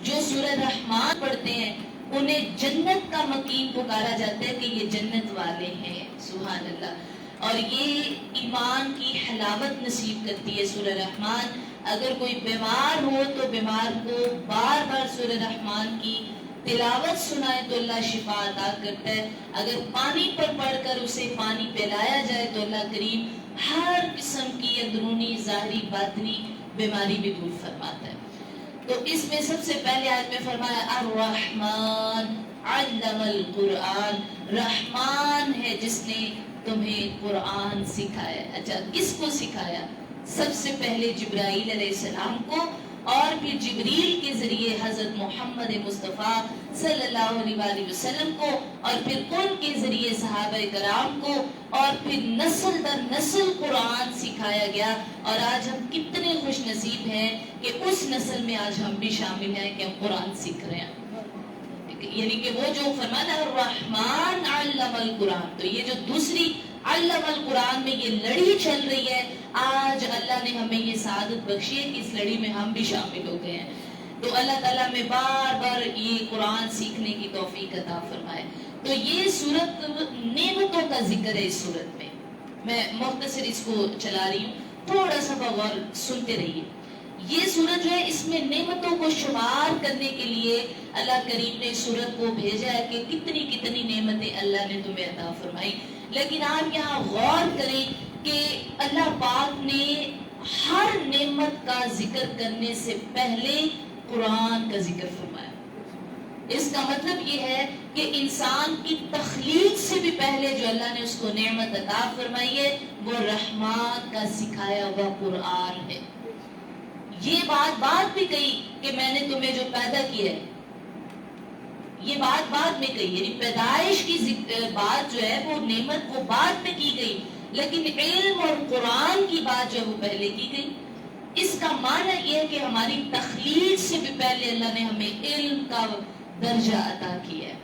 جو سورہ رحمان پڑھتے ہیں انہیں جنت کا مقیم پکارا جاتا ہے کہ یہ جنت والے ہیں۔ سبحان اللہ۔ اور یہ ایمان کی حلاوت نصیب کرتی ہے سورہ رحمان. اگر کوئی بیمار ہو تو بیمار کو بار بار سورہ رحمان کی تلاوت سنائے تو اللہ شفا عطا کرتا ہے. اگر پانی پر پڑھ کر اسے پانی پلایا جائے تو اللہ کریم ہر قسم کی اندرونی ظاہری باطنی بیماری بھی دور فرماتا ہے. تو اس میں سب سے پہلے آیت میں فرمایا الرحمن علم القرآن. رحمان ہے جس نے تمہیں قرآن سکھایا. اچھا کس کو سکھایا؟ سب سے پہلے جبرائیل علیہ السلام کو، اور پھر جبریل کے ذریعے حضرت محمد مصطفیٰ صلی اللہ علیہ وآلہ وسلم کو، اور پھر ان کے ذریعے صحابہ کرام کو، اور پھر نسل در نسل قرآن سکھایا گیا. اور آج ہم کتنے خوش نصیب ہیں کہ اس نسل میں آج ہم بھی شامل ہیں کہ ہم قرآن سیکھ رہے ہیں. یعنی کہ وہ جو فرمانا الرحمن علم القرآن، تو یہ جو دوسری علم القرآن میں یہ لڑی چل رہی ہے، آج اللہ نے ہمیں یہ سعادت بخشی ہے کہ اس لڑی میں ہم بھی شامل ہو گئے ہیں. تو اللہ تعالیٰ میں بار بار یہ قرآن سیکھنے کی توفیق عطا فرمائے. تو یہ سورت نعمتوں کا ذکر ہے. اس سورت میں مختصر اس کو چلا رہی ہوں، تھوڑا سا بغور سنتے رہیے. یہ سورت جو ہے اس میں نعمتوں کو شمار کرنے کے لیے اللہ کریم نے سورت کو بھیجا ہے کہ کتنی کتنی نعمتیں اللہ نے تمہیں عطا فرمائی. لیکن آپ یہاں غور کریں کہ اللہ پاک نے ہر نعمت کا ذکر کرنے سے پہلے قرآن کا ذکر فرمایا. اس کا مطلب یہ ہے کہ انسان کی تخلیق سے بھی پہلے جو اللہ نے اس کو نعمت عطا فرمائی ہے وہ رحمان کا سکھایا ہوا قرآن ہے. یہ بات بھی کہی کہ میں نے تمہیں جو پیدا کیا ہے، یہ بات بعد میں کہی، یعنی پیدائش کی بات جو ہے وہ نعمت وہ بعد میں کی گئی، لیکن علم اور قرآن کی بات جو ہے وہ پہلے کی گئی. اس کا معنی یہ ہے کہ ہماری تخلیق سے بھی پہلے اللہ نے ہمیں علم کا درجہ عطا کیا ہے.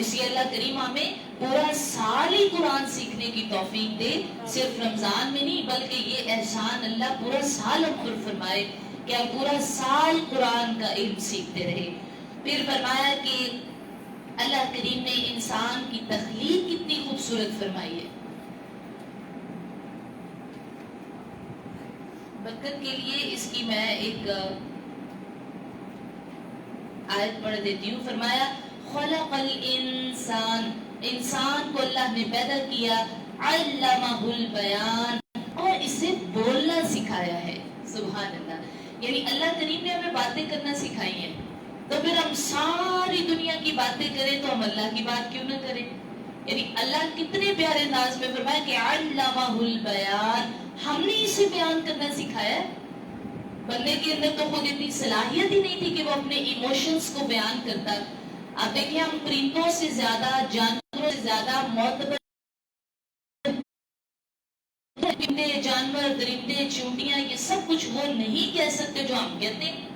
اس لیے اللہ کریم ہمیں پورا سال ہی قرآن سیکھنے کی توفیق دے، صرف رمضان میں نہیں بلکہ یہ احسان اللہ پورا سال ہم پر فرمائے کہ آپ پورا سال قرآن کا علم سیکھتے رہے. پھر فرمایا کہ اللہ کریم نے انسان کی تخلیق کتنی خوبصورت فرمائی ہے. برکت کے لیے اس کی میں ایک آیت پڑھ دیتی ہوں. فرمایا خلق الانسان، انسان کو اللہ نے پیدا کیا، علمہ البیان، اور اسے بولنا سکھایا ہے. سبحان اللہ. یعنی اللہ کریم نے ہمیں باتیں کرنا سکھائی ہیں، تو پھر ہم ساری دنیا کی باتیں کریں تو ہم اللہ کی بات کیوں نہ کریں. یعنی اللہ کتنے پیارے انداز میں فرمایا کہ علمہ البیان، ہم نے اسے بیان کرنا سکھایا ہے. بندے کے اندر تو خود اتنی صلاحیت ہی نہیں تھی کہ وہ اپنے ایموشنز کو بیان کرتا. آپ دیکھیں ہم پرندوں سے زیادہ، جانوروں سے زیادہ معتبر جانور، درندے، چونٹیاں، یہ سب کچھ وہ نہیں کہہ سکتے جو ہم کہتے ہیں.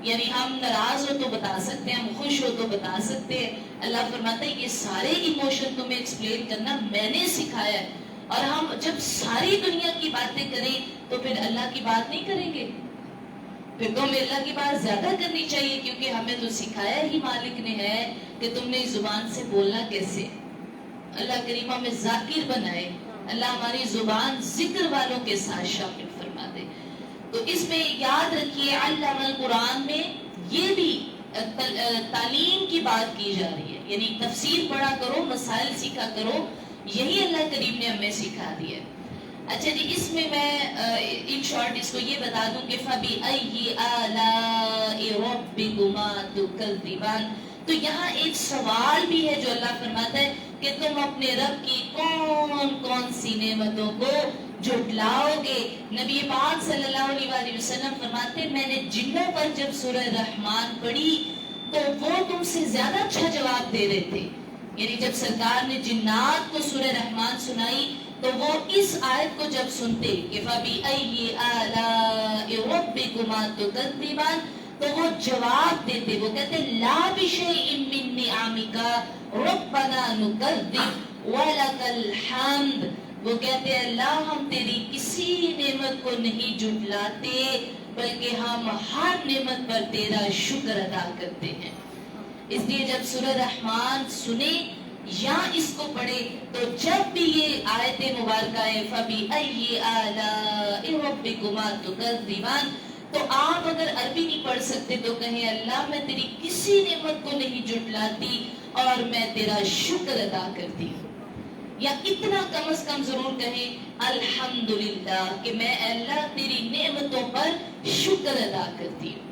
یعنی ہم ناراض ہو تو بتا سکتے ہیں، ہم خوش ہو تو بتا سکتے ہیں. اللہ فرماتا ہے یہ سارے ایموشن تمہیں ایکسپلین کرنا میں نے سکھایا ہے. اور ہم جب ساری دنیا کی باتیں کریں تو پھر اللہ کی بات نہیں کریں گے. پھر تو ہمیں اللہ کی بات زیادہ کرنی چاہیے، کیونکہ ہمیں تو سکھایا ہی مالک نے ہے کہ تم نے اس زبان سے بولنا کیسے. اللہ کریم ہمیں ذاکر بنائے، اللہ ہماری زبان ذکر والوں کے ساتھ شامل فرما دے. تو اس میں یاد رکھیے علم القرآن میں یہ بھی تعلیم کی بات کی جا رہی ہے. یعنی تفسیر پڑھا کرو، مسائل سیکھا کرو، یہی اللہ کریم نے ہمیں سکھا دیا. اچھا جی، اس میں ان شارٹ اس کو یہ بتا دوں کہ فَبِأَيِّ آلَاءِ رَبِّكُمَا تُكَذِّبَانِ. تو یہاں ایک سوال بھی ہے جو اللہ فرماتا ہے کہ تم اپنے رب کی کون کون سی نعمتوں کو جھٹلاؤ گے. نبی پاک صلی اللہ علیہ وآلہ وسلم فرماتے ہیں میں نے جنوں پر جب سورہ رحمان پڑھی تو وہ تم سے زیادہ اچھا جواب دے رہے تھے. یعنی جب سرکار نے جنات کو سورہ رحمان سنائی تو وہ اس آیت کو جب سنتے کہ فَبِأَيِّ آلَاءِ رَبِّكُمَا تُكَذِّبَانِ تو وہ جواب دیتے، وہ کہتے لا بِشَيْءٍ مِّن نِّعَمِكَ رَبَّنَا نُكَذِّبُ وَلَكَ الْحَمْدُ. وہ کہتے اللہ ہم تیری کسی نعمت کو نہیں جھٹلاتے بلکہ ہم ہر نعمت پر تیرا شکر ادا کرتے ہیں. اس لیے جب سورہ رحمان سنیں یا اس کو پڑھے تو جب بھی یہ آیت مبارکہ ہے فَبِأَيِّ آلَاءِ رَبِّكُمَا تُكَذِّبَانِ، تو آپ اگر عربی نہیں پڑھ سکتے تو کہیں اللہ میں تیری کسی نعمت کو نہیں جھٹلاتی اور میں تیرا شکر ادا کرتی ہوں، یا اتنا کم از کم ضرور کہیں الحمدللہ کہ میں اللہ تیری نعمتوں پر شکر ادا کرتی ہوں۔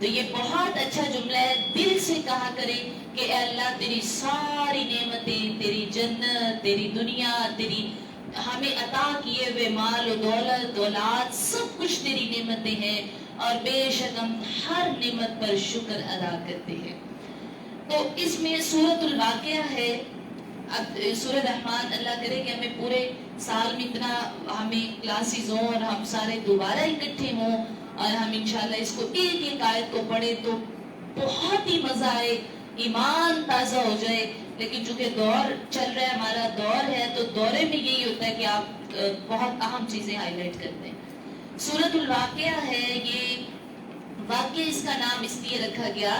تو یہ بہت اچھا جملہ ہے، دل سے کہا کرے کہ اے اللہ تیری ساری نعمتیں، تیری جنت، تیری دنیا، تیری ہمیں عطا کیے ہوئے مال و دولت اولاد سب کچھ تیری نعمتیں ہیں، اور بے شک ہم ہر نعمت پر شکر ادا کرتے ہیں۔ تو اس میں سورۃ الواقعہ ہے۔ اب سورہ رحمان، اللہ کرے کہ ہمیں پورے سال میں اتنا ہمیں کلاسز ہوں اور ہم سارے دوبارہ اکٹھے ہوں اور ہم انشاءاللہ اس کو ایک ایک آیت کو پڑھیں تو بہت ہی مزہ آئے، ایمان تازہ ہو جائے۔ لیکن چونکہ دور چل رہا ہے، ہمارا دور ہے، تو دورے میں یہی ہوتا ہے کہ آپ بہت اہم چیزیں ہائی لائٹ کرتے ہیں۔ سورۃ الواقعہ ہے، یہ واقعہ اس کا نام اس لیے رکھا گیا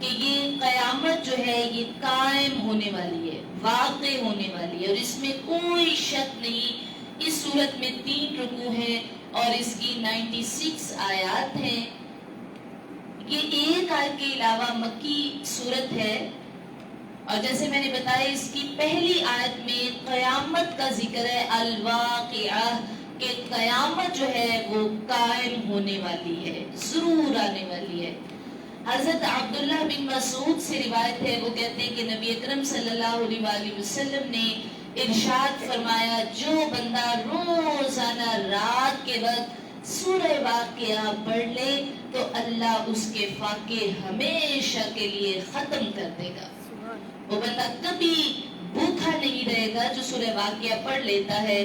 کہ یہ قیامت جو ہے یہ قائم ہونے والی ہے، واقع ہونے والی ہے، اور اس میں کوئی شک نہیں۔ اس سورت میں 3 رکوع ہیں اور اس کی 96 آیات ہیں۔ یہ ایک آیت کے علاوہ مکی سورت ہے، اور جیسے میں نے بتایا اس کی پہلی آیت میں قیامت کا ذکر ہے، الواقعہ، کہ قیامت جو ہے وہ قائم ہونے والی ہے، ضرور آنے والی ہے۔ حضرت عبداللہ بن مسعود سے روایت ہے، وہ کہتے ہیں کہ نبی اکرم صلی اللہ علیہ وآلہ وسلم نے ارشاد فرمایا، جو بندہ روزانہ رات کے وقت سورہ واقعہ پڑھ لے تو اللہ اس کے فاقے ہمیشہ کے لیے ختم کر دے گا۔ وہ بندہ کبھی بھوکا نہیں رہے گا جو سورہ واقعہ پڑھ لیتا ہے۔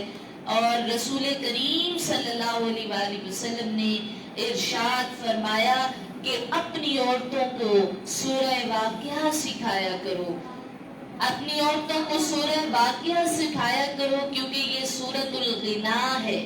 اور رسول کریم صلی اللہ علیہ وآلہ وسلم نے ارشاد فرمایا کہ اپنی عورتوں کو سورہ واقعہ سکھایا کرو، اپنی عورتوں کو سورہ واقعہ سکھایا کرو، کیونکہ یہ سورۃ الغنا ہے۔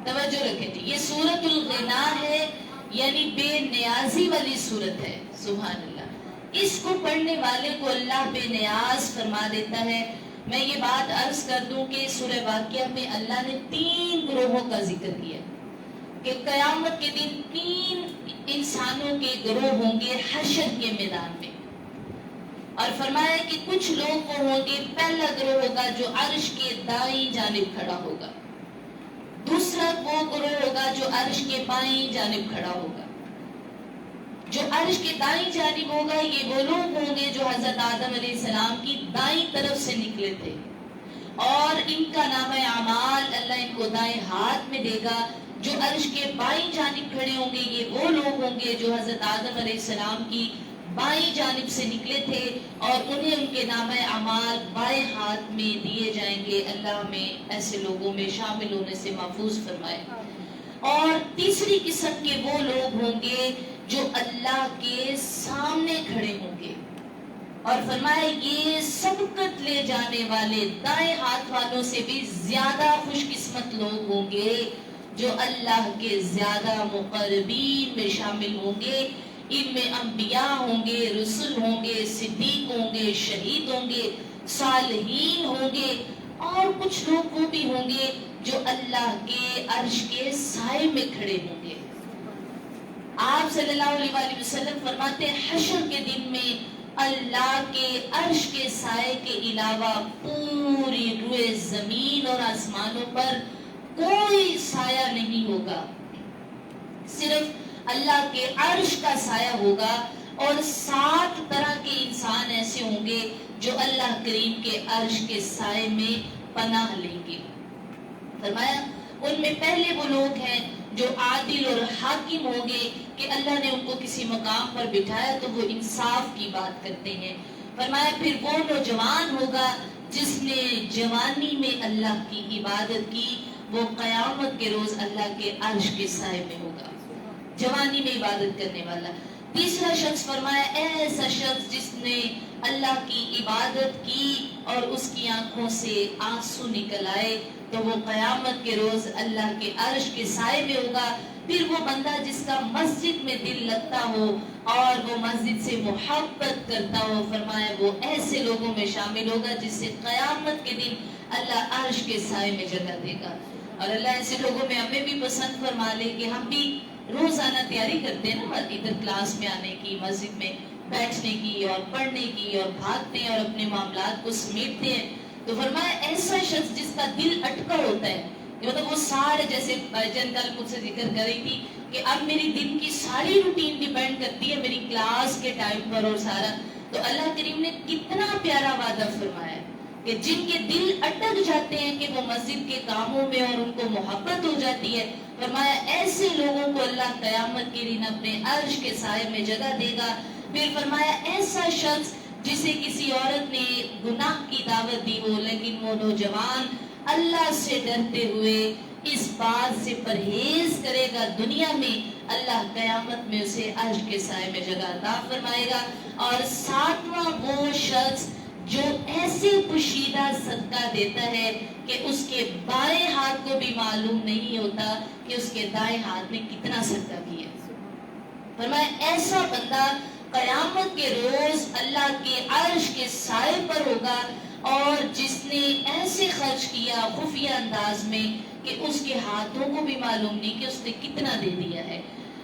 توجہ رکھیں جی، یہ سورۃ الغنا ہے، یعنی بے نیازی والی سورت ہے۔ سبحان اللہ، اس کو پڑھنے والے کو اللہ بے نیاز فرما دیتا ہے۔ میں یہ بات عرض کر دوں کہ سورہ واقعہ میں اللہ نے 3 گروہوں کا ذکر کیا کہ قیامت کے دن 3 انسانوں کے گروہ ہوں گے حشر کے میدان میں، اور فرمایا کہ کچھ لوگ وہ ہوں گے، پہلا گروہ ہوگا جو عرش کے دائیں جانب کھڑا ہوگا، دوسرا وہ گروہ ہوگا جو عرش کے بائیں جانب کھڑا ہوگا۔ جو عرش کے دائیں جانب ہوگا یہ وہ لوگ ہوں گے جو حضرت آدم علیہ السلام کی دائیں طرف سے نکلے تھے، اور ان کا نامہ اعمال اللہ ان کو دائیں ہاتھ میں دے گا۔ جو عرش کے بائیں جانب کھڑے ہوں گے یہ وہ لوگ ہوں گے جو حضرت آدم علیہ السلام کی بائیں جانب سے نکلے تھے، اور انہیں ان کے نامہ اعمال بائیں ہاتھ میں دیے جائیں گے۔ اللہ ہمیں ایسے لوگوں میں شامل ہونے سے محفوظ فرمائے۔ اور تیسری قسم کے وہ لوگ ہوں گے جو اللہ کے سامنے کھڑے ہوں گے، اور فرمایا یہ سبقت لے جانے والے دائیں ہاتھ والوں سے بھی زیادہ خوش قسمت لوگ ہوں گے جو اللہ کے زیادہ مقربین میں شامل ہوں گے۔ ان میں انبیاء ہوں گے، رسول ہوں گے، صدیق ہوں گے، شہید ہوں گے، صالحین ہوں گے، اور کچھ لوگ وہ بھی ہوں گے جو اللہ کے عرش کے سائے میں کھڑے ہوں گے۔ آپ صلی اللہ علیہ وآلہ وسلم فرماتے ہیں حشر کے دن میں اللہ کے عرش کے سائے کے علاوہ پوری روئے زمین اور آسمانوں پر کوئی سایہ نہیں ہوگا، صرف اللہ کے عرش کا سایہ ہوگا، اور 7 طرح کے انسان ایسے ہوں گے جو اللہ کریم کے عرش کے سائے میں پناہ لیں گے۔ فرمایا ان میں پہلے وہ لوگ ہیں جو عادل اور حاکم ہوں گے کہ اللہ نے ان کو کسی مقام پر بٹھایا تو وہ انصاف کی بات کرتے ہیں۔ فرمایا پھر وہ نوجوان ہوگا جس نے جوانی میں اللہ کی عبادت کی، وہ قیامت کے روز اللہ کے عرش کے سائے میں ہوگا، جوانی میں عبادت کرنے والا۔ تیسرا شخص فرمایا ایسا شخص جس نے اللہ کی عبادت کی اور اس کی آنکھوں سے آنسو نکل آئے تو وہ قیامت کے روز اللہ کے عرش کے سائے میں ہوگا. پھر وہ بندہ جس کا مسجد میں دل لگتا ہو اور وہ مسجد سے محبت کرتا ہو, فرمایا وہ ایسے لوگوں میں شامل ہوگا جس سے قیامت کے دن اللہ عرش کے سائے میں جگہ دے گا. اور اللہ ایسے لوگوں میں ہمیں بھی پسند فرما لے کہ ہم بھی روزانہ تیاری کرتے ہیں نا ادھر کلاس میں آنے کی, مسجد میں بیٹھنے کی اور پڑھنے کی, اور بھاگتے ہیں اور اپنے معاملات کو سمیٹتے ہیں. تو فرمایا ایسا شخص جس کا دل اٹکا ہوتا ہے, مطلب وہ سارے, جیسے جن کل مجھ سے ذکر کر رہی تھی کہ اب میری دن کی ساری روٹین ڈیپینڈ کرتی ہے میری کلاس کے ٹائم پر اور سارا. تو اللہ کریم نے کتنا پیارا وعدہ فرمایا ہے کہ جن کے دل اٹک جاتے ہیں کہ وہ مسجد کے کاموں میں اور ان کو محبت ہو جاتی ہے, فرمایا ایسے لوگوں کو اللہ قیامت کے دن اپنے عرش کے سائے میں جگہ دے گا. پھر فرمایا ایسا شخص جسے کسی عورت نے گناہ کی دعوت دی ہو لیکن وہ نوجوان اللہ سے ڈرتے ہوئے اس بات سے پرہیز کرے گا دنیا میں, اللہ قیامت میں اسے عرش کے سائے میں جگہ عطا فرمائے گا. اور ساتواں وہ شخص جو ایسے پوشیدہ صدقہ دیتا ہے کہ اس کے بائیں ہاتھ کو بھی معلوم نہیں ہوتا کہ اس کے دائیں ہاتھ میں کتنا صدقہ کیا. فرمایا ایسا بندہ قیامت کے روز اللہ کے عرش کے سائے پر ہوگا, اور جس نے ایسے خرچ کیا خفیہ انداز میں کہ اس کے ہاتھوں کو بھی معلوم نہیں کہ اس نے کتنا دے دیا ہے.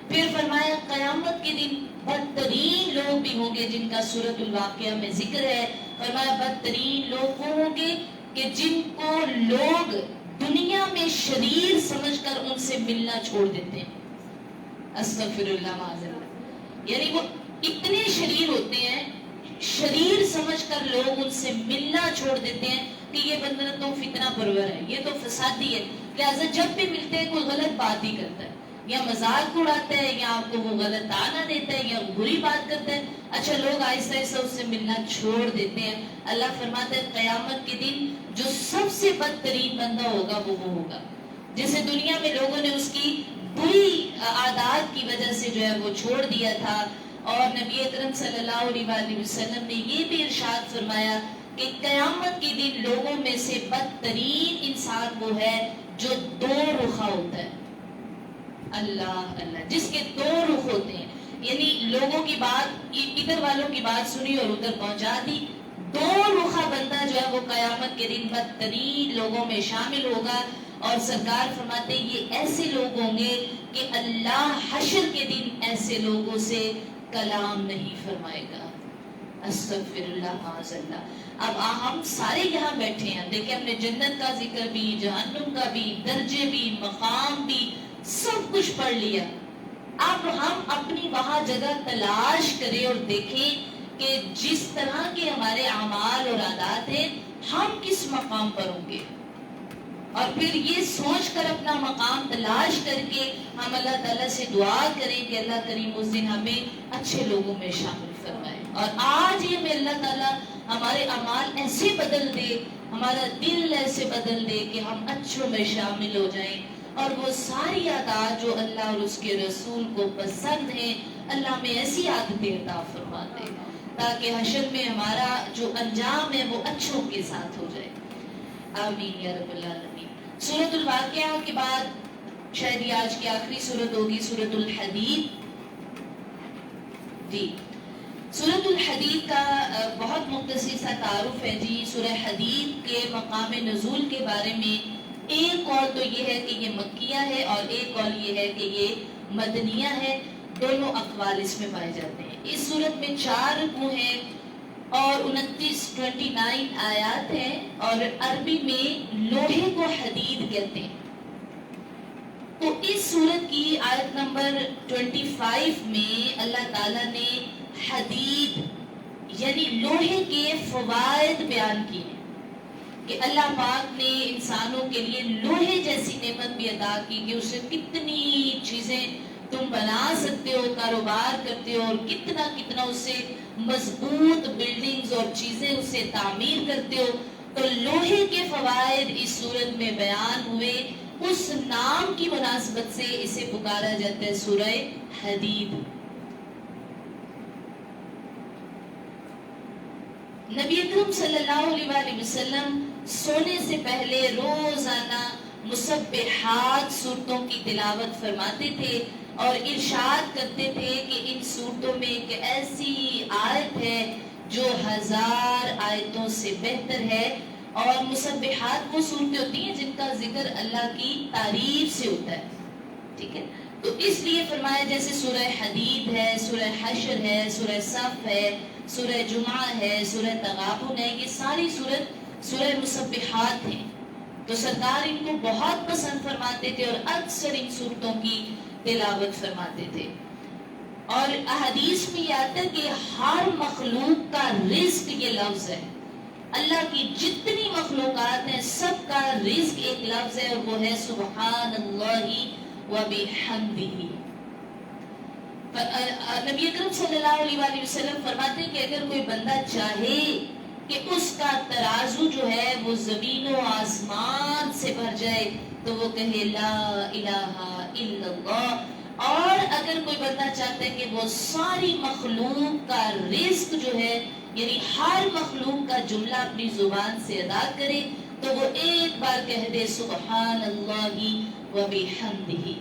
پھر فرمایا قیامت کے دن بدترین لوگ بھی ہوں گے جن کا سورۃ الواقعہ میں ذکر ہے. فرمایا بدترین لوگ وہ ہوں گے کہ جن کو لوگ دنیا میں شریر سمجھ کر ان سے ملنا چھوڑ دیتے ہیں. استغفر اللہ معاذ. یعنی وہ اتنے شریر ہوتے ہیں, شریر سمجھ کر لوگ ان سے ملنا چھوڑ دیتے ہیں کہ یہ بندہ تو فتنہ پرور ہے, یہ تو فسادی ہے, لہٰذا جب بھی ملتے ہیں کوئی غلط بات ہی کرتا ہے, یا مذاق اڑاتا ہے, یا آپ کو وہ غلط تانا دیتا ہے, یا بری بات کرتا ہے. اچھا لوگ آہستہ آہستہ اس سے ملنا چھوڑ دیتے ہیں. اللہ فرماتا ہے قیامت کے دن جو سب سے بدترین بندہ ہوگا وہ ہوگا جسے دنیا میں لوگوں نے اس کی بری عادات کی وجہ سے جو ہے وہ چھوڑ دیا تھا. اور نبی اکرم صلی اللہ علیہ وسلم نے یہ بھی ارشاد فرمایا کہ قیامت کے دن لوگوں میں سے بدترین انسان وہ ہے جو دو رخا ہوتا ہے. اللہ اللہ, جس کے دو رخ ہوتے ہیں, یعنی لوگوں کی بات, ادھر والوں کی بات سنی اور ادھر پہنچا دی. دو رخا بندہ جو ہے وہ قیامت کے دن بدترین لوگوں میں شامل ہوگا. اور سرکار فرماتے یہ ایسے لوگ ہوں گے کہ اللہ حشر کے دن ایسے لوگوں سے کلام نہیں فرمائے گا. استغفر اللہ معاذ اللہ. اب ہم سارے یہاں بیٹھے ہیں, دیکھیں ہم نے جنت کا ذکر بھی, جہنم کا بھی, درجے بھی, مقام بھی, سب کچھ پڑھ لیا. اب ہم اپنی وہاں جگہ تلاش کریں اور دیکھیں کہ جس طرح کے ہمارے اعمال اور عادات ہیں ہم کس مقام پر ہوں گے, اور پھر یہ سوچ کر اپنا مقام تلاش کر کے ہم اللہ تعالیٰ سے دعا کریں کہ اللہ کریم اس دن ہمیں اچھے لوگوں میں شامل فرمائے. اور آج یہ میں اللہ تعالیٰ ہمارے اعمال ایسے بدل دے, ہمارا دل ایسے بدل دے کہ ہم اچھوں میں شامل ہو جائیں, اور وہ ساری عادات جو اللہ اور اس کے رسول کو پسند ہیں اللہ میں ایسی عادتیں عطا فرما دے تاکہ حشر میں ہمارا جو انجام ہے وہ اچھوں کے ساتھ ہو جائے. آمین یا رب العالمین. سورۃ الواقعہ کے بعد شاید یہ آج کی آخری سورت ہوگی, سورۃ الحدید. جی سورۃ الحدید کا بہت مختصر سا تعارف ہے جی. سورہ حدید کے مقام نزول کے بارے میں ایک قول تو یہ ہے کہ یہ مکیہ ہے اور ایک قول یہ ہے کہ یہ مدنیہ ہے. دونوں اقوال اس میں پائے جاتے ہیں. اس سورت میں 4 رکوع ہیں اور 29 آیات ہیں, اور عربی میں لوہے کو حدید کہتے ہیں. تو اس سورت کی آیت نمبر 25 میں اللہ تعالیٰ نے حدید یعنی لوہے کے فوائد بیان کیے ہیں کہ اللہ پاک نے انسانوں کے لیے لوہے جیسی نعمت بھی عطا کی کہ اسے کتنی چیزیں تم بنا سکتے ہو, کاروبار کرتے ہو, اور کتنا کتنا اس سے مضبوط بلڈنگز اور چیزیں اس سے تعمیر کرتے ہو. تو لوہے کے فوائد اس سورت میں بیان ہوئے. اس نام کی مناسبت سے اسے پکارا جاتا ہے سورہ حدید. نبی اکرم صلی اللہ علیہ وآلہ وسلم سونے سے پہلے روزانہ مسبحات صورتوں کی تلاوت فرماتے تھے اور ارشاد کرتے تھے کہ ان صورتوں میں ایک ایسی آیت ہے جو 1000 آیتوں سے بہتر ہے. اور مسبحات وہ صورتیں ہوتی ہیں جن کا ذکر اللہ کی تعریف سے ہوتا ہے. ٹھیک ہے، تو اس لیے فرمایا جیسے سورہ حدید ہے، سورہ حشر ہے، سورہ صف ہے، سورہ جمعہ ہے، سورہ تغابن ہے، یہ ساری سورہ مسبحات ہیں. تو سرکار ان کو بہت پسند فرماتے تھے اور اکثر ان صورتوں کی تلاوت فرماتے تھے. اور احادیث میں یہ آتا ہے کہ ہر مخلوق کا رزق یہ لفظ ہے. اللہ کی جتنی مخلوقات ہیں سب کا رزق ایک لفظ ہے اور وہ ہے سبحان اللہ وبحمدہ. نبی اکرم صلی اللہ علیہ وآلہ وسلم فرماتے ہیں کہ اگر کوئی بندہ چاہے کہ اس کا ترازو جو ہے وہ زمین و آسمان سے بھر جائے تو وہ کہے لا الہ الا اللہ. اور اگر کوئی بندہ چاہتا ہے کہ وہ ساری مخلوق کا رزق جو ہے یعنی ہر مخلوق کا جملہ اپنی زبان سے ادا کرے تو وہ ایک بار کہہ دے سبحان اللہ وبحمدہ.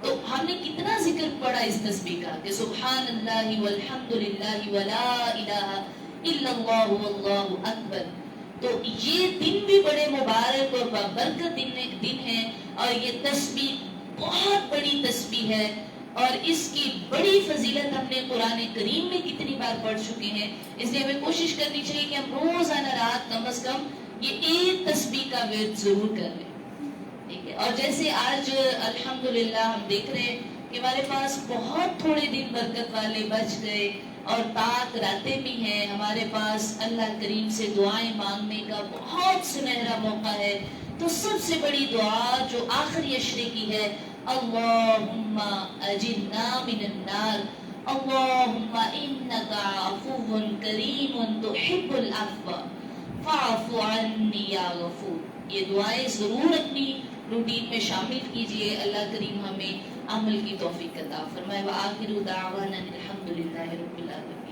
تو ہم نے کتنا ذکر پڑھا اس تسبیح کا کہ سبحان اللہ والحمد للہ ولا الہ الا اللہ واللہ اکبر. تو یہ دن بھی بڑے مبارک اور بابرکت دن ہے اور یہ تسبیح بہت بڑی تسبیح ہے اور اس کی بڑی فضیلت ہم نے قرآن کریم میں کتنی بار پڑھ چکے ہیں. اس لیے ہمیں کوشش کرنی چاہیے کہ ہم روزانہ رات کم از کم یہ ایک تسبیح کا ورد ضرور کر لیں. ٹھیک ہے، اور جیسے آج الحمدللہ ہم دیکھ رہے ہیں کہ ہمارے پاس بہت تھوڑے دن برکت والے بچ گئے اور پاک راتیں بھی ہیں. ہمارے پاس اللہ کریم سے دعائیں مانگنے کا بہت سنہرا موقع ہے. تو سب سے بڑی دعا جو آخری عشرے کی ہے اللہم اجرنا من النار اللہم انکا عفو کریم تحب العفو فاعف عنی یا غفور. یہ دعائیں ضرور اپنی روٹین میں شامل کیجئے. اللہ کریم ہمیں عمل کی توفیق عطا فرمائے. وآخر دعوانا الحمدللہ رب العالمین.